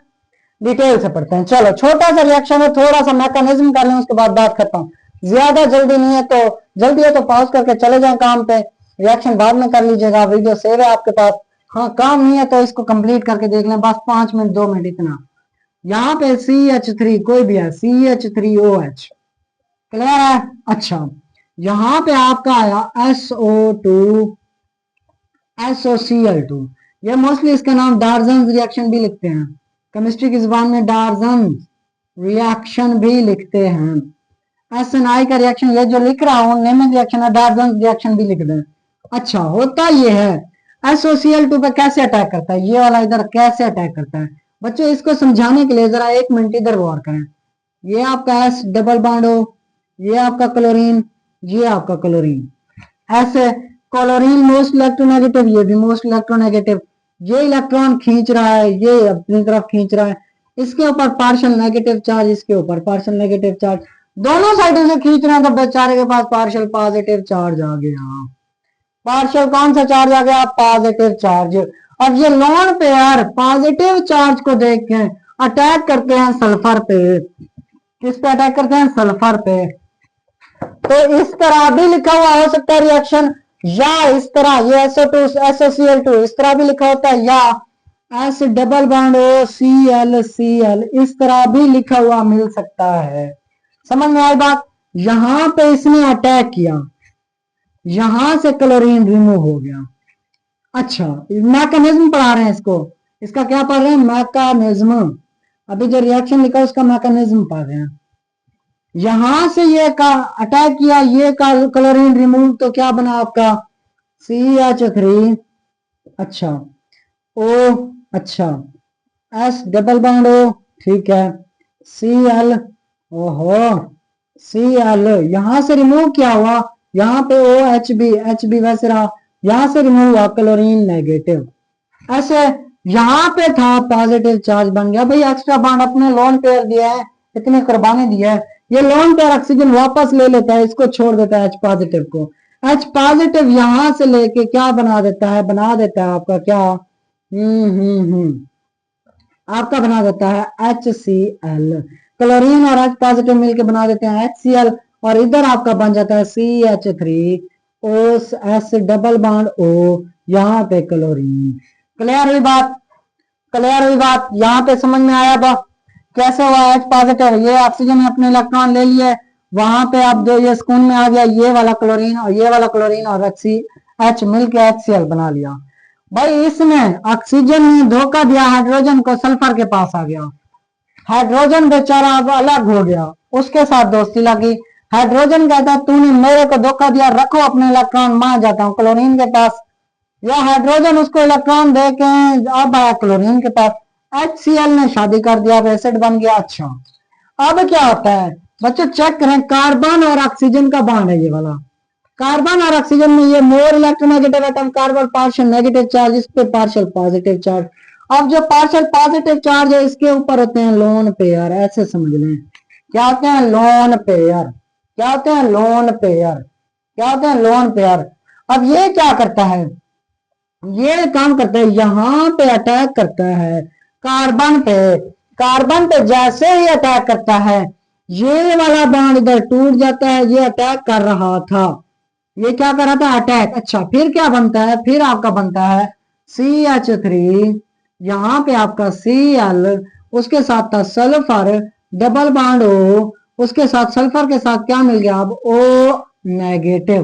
डिटेल से पढ़ते हैं। चलो छोटा सा रिएक्शन है, थोड़ा सा मैकेनिज्म कर लें, उसके बाद बात करता हूँ। ज्यादा जल्दी नहीं है, तो जल्दी है तो पॉज करके चले जाएं काम पे, रिएक्शन बाद में कर लीजिएगा, वीडियो सेव है आपके पास। हाँ काम नहीं है तो इसको कंप्लीट करके देख लें, बस 5 मिनट 2 मिनट इतना। यहाँ पे CH3 कोई भी है, CH3OH। क्लियर है? अच्छा, यहाँ पे आपका आया SO2 SOCl2, ये मोस्टली इसका नाम डार्जन रिएक्शन भी लिखते हैं, केमिस्ट्री की जुबान में डार्जन रिएक्शन भी लिखते हैं। SNI का रिएक्शन ये जो लिख रहा हूं नेमिंग रिएक्शन है, डार्जन रिएक्शन भी लिख दें। अच्छा होता ये है SOCl2 पे कैसे अटैक करता है, ये वाला इधर कैसे अटैक करता है बच्चों, इसको समझाने के लिए जरा 1 मिनट इधर गौर करें। ये आपका S डबल बॉन्ड हो, ये आपका क्लोरीन, ये आपका क्लोरीन, ऐसे क्लोरीन मोस्ट इलेक्ट्रोनेगेटिव, ये भी मोस्ट इलेक्ट्रोनेगेटिव, ये इलेक्ट्रॉन खींच रहा है, ये अपनी तरफ खींच रहा है, इसके ऊपर पार्शियल नेगेटिव चार्ज, इसके ऊपर पार्शियल नेगेटिव चार्ज, दोनों साइडों से खींच रहे हैं, तो बेचारे के पास पार्शियल पॉजिटिव चार्ज आ गया। पार्शियल कौन सा चार्ज आ गया, पॉजिटिव चार्ज। अब ये लोन पेयर पॉजिटिव चार्ज को देख के अटैक करते हैं सल्फर पे, किस पे अटैक करते हैं, सल्फर पे। तो इस तरह भी लिखा हुआ हो सकता है रिएक्शन, या इस तरह ये SO2 SOCl2 इस तरह भी लिखा होता है, या S double bond O ClCl इस तरह भी लिखा हुआ मिल सकता है। समझ में आई बात। यहां पे इसने अटैक किया, यहां से क्लोरीन रिमूव हो गया। अच्छा मैकेनिज्म पढ़ा रहे हैं इसको, इसका क्या पढ़ रहे हैं, मैकेनिज्म। अभी जो रिएक्शन लिखा उसका मैकेनिज्म पढ़ रहे हैं। यहां से ये का अटैक किया, ये का क्लोरीन रिमूव, तो क्या बना आपका CH3, अच्छा O, अच्छा S डबल बॉन्ड O, ठीक है, Cl, ओहो Cl, यहां से रिमूव क्या हुआ, यहां पे OHB वैसे रहा, यहां से रिमूव हुआ क्लोरीन नेगेटिव, ऐसे यहां पे था पॉजिटिव चार्ज बन गया। भाई एक्स्ट्रा बॉन्ड अपने लोन पेयर दिया है, इतने कुर्बानी दी है, ये लोन पेयर ऑक्सीजन वापस ले लेता है, इसको छोड़ देता है H पॉजिटिव को। H पॉजिटिव यहां से लेके क्या बना देता है, बना देता है आपका क्या, आपका बना देता है HCl, क्लोरीन और H पॉजिटिव मिलके बना देते हैं HCl, और इधर आपका बन जाता है CH3 S double bond O, यहाँ पे क्लोरीन। क्लियर हुई बात, क्लियर हुई बात, यहाँ पे समझ में आया बा कैसे हुआ, H पॉजिटिव, ये ऑक्सीजन ने अपने इलेक्ट्रॉन ले लिए, वहां पे आप दो ये स्कून में आ गया, ये वाला क्लोरीन और ये वाला क्लोरीन और H मिलके HCl बना लिया। भाई इसमें ऑक्सीजन ने धोखा दिया हाइड्रोजन को, सल्फर के पास आ गया, हाइड्रोजन बेचारा अब अलग हो गया, उसके साथ दोस्ती लगी। हाइड्रोजन कहता है तूने मेरे को धोखा दिया, रखो अपने इलेक्ट्रॉन, मैं जाता हूँ क्लोरीन के पास, या हाइड्रोजन उसको इलेक्ट्रॉन दे के अब आया क्लोरीन के पास, HCl ने शादी कर दिया, अब एसिड बन गया। अच्छा अब क्या होता है बच्चों, चेक करें, कार्बन और ऑक्सीजन का बॉन्ड है ये वाला, कार्बन और ऑक्सीजन में ये more electronegative atom, carbon partial negative charge, इस पे पार्शियल पॉजिटिव चार्ज। अब जो पार्शियल पॉजिटिव चार्ज है इसके ऊपर होते हैं लोन पेयर, ऐसे समझ लें, क्या होते हैं लोन पेयर, क्या होते हैं लोन पेयर, क्या होते हैं लोन पेयर। अब ये क्या करता है, ये काम करता है, यहां पे अटैक करता है कार्बन पे, कार्बन पे जैसे ही अटैक करता है ये वाला बॉन्ड इधर टूट जाता है, ये अटैक कर रहा था, ये क्या कर रहा था, अटैक। अच्छा फिर क्या बनता है, फिर आपका बनता है CH3, यहाँ पे आपका Cl, उसके साथ था सल्फर डबल बॉन्ड O, उसके साथ सल्फर के साथ क्या मिल गया अब O नेगेटिव,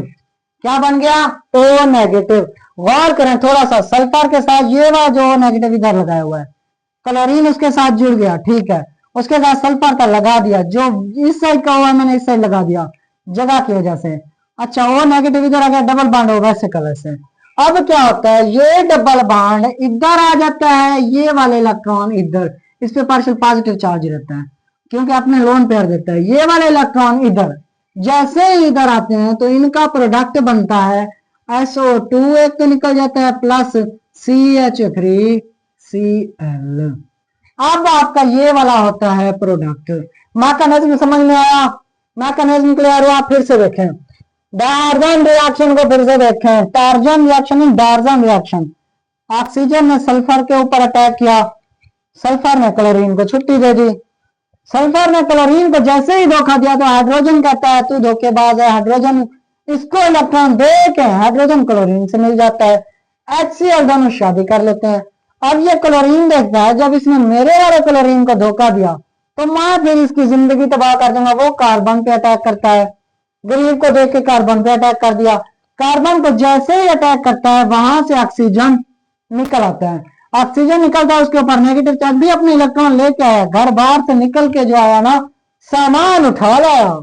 क्या बन गया O नेगेटिव। गौर करें थोड़ा सा, सल्फर के साथ ये वाला जो O नेगेटिव इधर लगाया हुआ है, क्लोरीन उसके साथ जुड़ गया, ठीक है, उसके साथ सल्फर का लगा दिया, जो इस साइड का हुआ मैंने इस साइड लगा दिया जगह की वजह से। अच्छा O नेगेटिव इधर आ गया, डबल बॉन्ड हो वैसे कलर से। अब क्या होता है, ये डबल बॉन्ड इधर आ जाता है, ये वाले इलेक्ट्रॉन इधर, इस पे पार्शियल पॉजिटिव चार्ज रहता है क्योंकि अपने लोन पेयर देता है, ये वाले इलेक्ट्रॉन इधर जैसे ही इधर आते हैं तो इनका प्रोडक्ट बनता है SO2, एक तो निकल जाता है, प्लस CH3Cl। अब आपका ये वाला होता है प्रोडक्ट। मैकेनिज्म समझ में आया, मैकेनिज्म क्लियर हुआ, फिर से देखें डार्जन रिएक्शन को, फिर से देखें टार्जन रिएक्शन, डार्जन रिएक्शन। ऑक्सीजन ने सल्फर के ऊपर अटैक किया, सल्फर ने क्लोरीन को छुट्टी दे दी, सल्फर ने क्लोरीन को जैसे ही धोखा दिया तो हाइड्रोजन कहता है तू धोखेबाज है, हाइड्रोजन इसको इलेक्ट्रॉन दे के हाइड्रोजन क्लोरीन से मिल जाता है, HCl दोनों शादी कर लेते हैं। अब ये क्लोरीन देखता है जब इसने मेरे वाले क्लोरीन को धोखा दिया तो मैं फिर इसकी जिंदगी तबाह कर दूंगा, वो कार्बन पे अटैक करता है, गरीब को देख के कार्बन पे अटैक कर दिया, कार्बन को जैसे ही अटैक करता है वहां से ऑक्सीजन निकल आता है। ऑक्सीजन निकलता है, उसके ऊपर नेगेटिव चार्ज भी अपने इलेक्ट्रॉन लेके आया, घर बाहर से निकल के जो आया ना, सामान उठा लाया।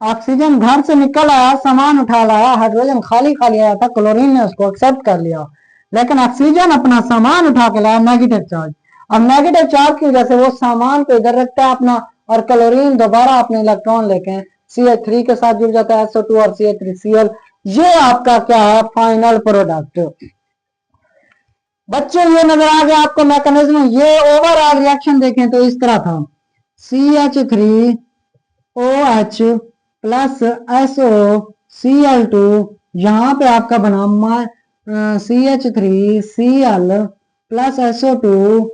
ऑक्सीजन घर से निकल आया, सामान उठा लाया, हाइड्रोजन खाली खाली आया था, क्लोरीन ने उसको एक्सेप्ट कर लिया, लेकिन ऑक्सीजन अपना सामान उठा के लाया, नेगेटिव चार्ज। अब नेगेटिव चार्ज की वजह से वो सामान को इधर रखता है अपना, और क्लोरीन दोबारा अपने इलेक्ट्रॉन लेके CH3 के साथ जुड़ जाता है, SO2 और CH3Cl। ये आपका क्या है, फाइनल प्रोडक्ट। बच्चों ये नजर आ गया आपको मैकेनिज्म। ये ओवरऑल रिएक्शन देखें तो इस तरह था, CH3OH प्लस SOCl2, यहाँ पे आपका बना CH3Cl plus SO2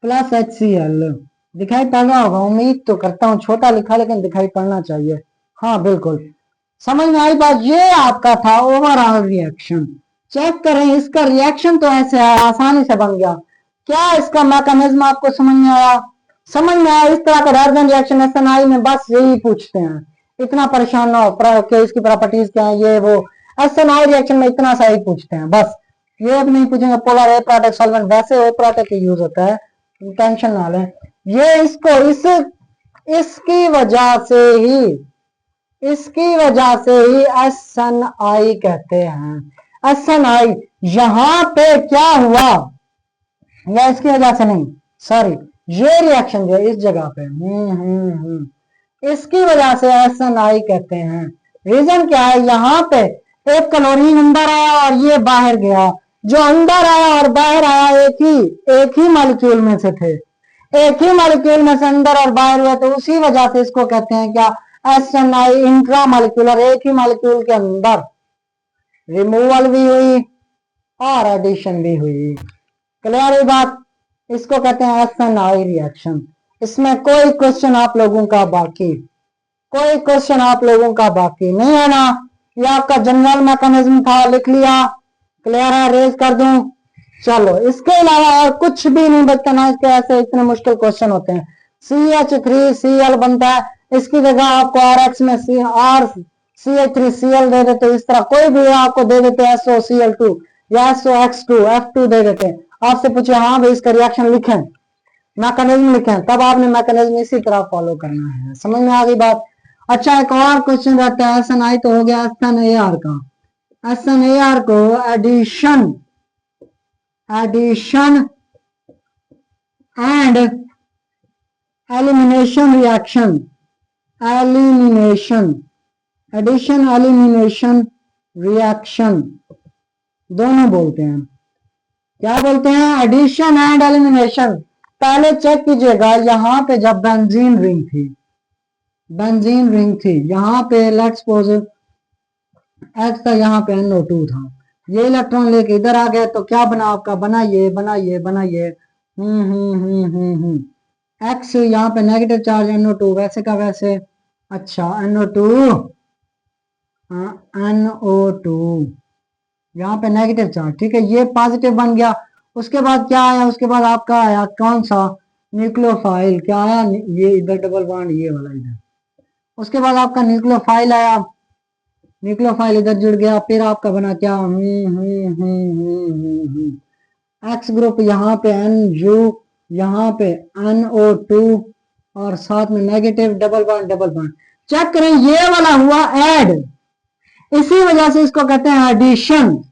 plus HCl। दिखाई पड़ रहा होगा, उम्मीद तो करता हूँ, छोटा लिखा लेकिन दिखाई पड़ना चाहिए। हाँ बिल्कुल, समझ में आई बात। ये आपका था ओवरऑल रिएक्शन। चेक करें, इसका रिएक्शन तो ऐसे है, आसानी से बन गया। क्या इसका मैकेनिज्म आपको समझ में आया? समझ में आया। इस तरह का डायरेक्ट रिएक्शन SNI में बस यही पूछते हैं, इतना परेशान ना हो कि इसकी प्रॉपर्टीज क्या है ये वो। SNI रिएक्शन में इतना सा ही पूछते हैं बस, ये भी नहीं पूछेंगे पोलर ए प्रोडक्ट सॉल्वेंट, वैसे ए प्रोडक्ट यूज होता है, टेंशन ना लें। ये इसको इसकी वजह से ही SNI कहते हैं। SNI यहां पे क्या हुआ, या इसकी वजह से नहीं, सॉरी, ये रिएक्शन जो है इस जगह पे इसकी वजह से SNI कहते हैं। रीजन क्या है, यहाँ पे एक क्लोरीन अंदर आया और ये बाहर गया, जो अंदर आया और बाहर आया एक ही मॉलिक्यूल में से थे, एक ही मॉलिक्यूल में से अंदर और बाहर हुए, तो उसी वजह से इसको कहते हैं क्या, SNI इंट्रा मॉलिक्यूलर, एक ही मॉलिक्यूल के अंदर रिमूवल भी हुई और एडिशन भी हुई। क्लियर है बात? इसको कहते हैं SNI रिएक्शन। इसमें कोई क्वेश्चन आप लोगों का बाकी नहीं है ना? ये आपका जनरल मैकेनिज्म था, लिख लिया, क्लियर है, रेज कर दूं? चलो, इसके अलावा और कुछ भी नहीं बचता ना, इसके ऐसे इतने मुश्किल क्वेश्चन होते हैं। CH3Cl बनता है, इसकी जगह आपको RX में CH3Cl दे देते, इस तरह कोई भी आपको दे देते SOCl2 या SOX2 F2 दे देते। आपसे पूछे हाँ भाई इसका रिएक्शन लिखें, मैकेनिज्म लिखें, तब आपने मैकेनिज्म इसी तरह फॉलो करना है। समझ में आ गई बात? अच्छा, एक और क्वेश्चन रहता है, SNI तो हो गया, SNAR का। SNAR को एडिशन एंड एलिमिनेशन रिएक्शन दोनों बोलते हैं। क्या बोलते हैं? Addition and elimination. पहले चेक कीजिएगा, यहाँ पे जब बेंजीन रिंग थी, यहाँ पे लेट्स सपोज X था, यहाँ पे NO2 था, ये इलेक्ट्रॉन लेके इधर आ गए, तो क्या बना आपका, बना ये X, यहाँ पे नेगेटिव चार्ज NO2 वैसे का वैसे। अच्छा, NO2 यहाँ पे नेगेटिव चार्ज, ठीक है, ये पॉजिटिव बन गया। उसके बाद क्या आया, उसके बाद आपका आया कौन सा, न्यूक्लियोफाइल। क्या आया, ये इधर डबल बॉन्ड, ये वाला इधर। उसके बाद आपका न्यूक्लियोफाइल आया, न्यूक्लियोफाइल इधर जुड़ गया, फिर आपका बना क्या, एक्स ग्रुप, यहाँ पे NU, यहाँ पे NO2 और साथ में नेगेटिव डबल बॉन्ड। चेक करें, ये वाला हुआ ऐड, इसी वजह से इसको कहते हैं एडिशन।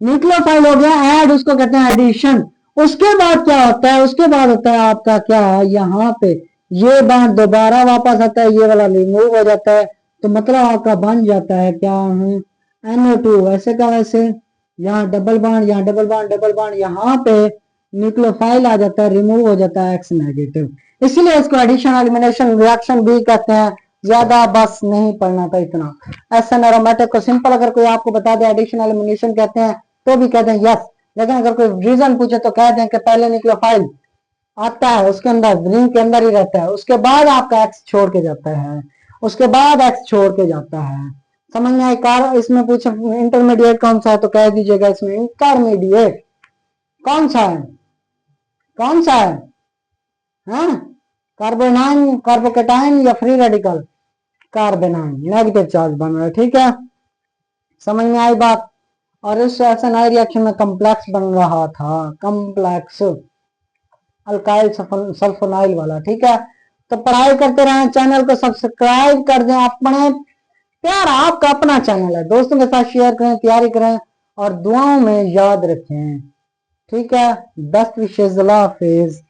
न्यूक्लियोफाइल हो गया ऐड, उसको कहते हैं एडिशन। उसके बाद क्या होता है, उसके बाद होता है आपका क्या, यहाँ पे ये बॉन्ड दोबारा वापस आता है, ये वाला रिमूव हो जाता है, तो मतलब आपका बन जाता है क्या, NO2 वैसे का वैसे, यहाँ डबल बॉन्ड, यहाँ पे न्यूक्लियोफाइल आ जाता है, रिमूव हो जाता है X नेगेटिव, इसलिए इसको एडिशन एलिमिनेशन रिएक्शन भी कहते हैं। ज्यादा बस नहीं पढ़ना था इतना। SN एरोमेटिक को सिंपल अगर कोई आपको बता दे एडिशन एलिमिनेशन कहते हैं तो भी कहते हैं यस, लेकिन अगर कोई रीजन पूछे तो कह दें कि पहले न्यूक्लियोफाइल आता है, उसके अंदर रिंग के अंदर ही रहता है, उसके बाद आपका X छोड़ के जाता है, समझ में आई? कार इसमें पूछे इंटरमीडिएट कौन सा है तो कह दीजिएगा इसमें इंटरमीडिएट कौन सा है, कार्बोनाइन, कार्बोकेटाइन या फ्री रेडिकल, कार्बोनाइन, नेगेटिव चार्ज बन रहा है, ठीक है, समझ में आई बात? और इस SNI रिएक्शन में कम्प्लेक्स बन रहा था, कम्प्लेक्स अल्काइल सल्फोनाइल वाला। ठीक है, तो पढ़ाई करते रहें, चैनल को सब्सक्राइब कर दें। अपने प्यार आपका अपना चैनल है, दोस्तों के साथ शेयर करें, तैयारी करें और दुआओं में याद रखें। ठीक है, बेस्ट विशेष, अल्लाह हाफिज।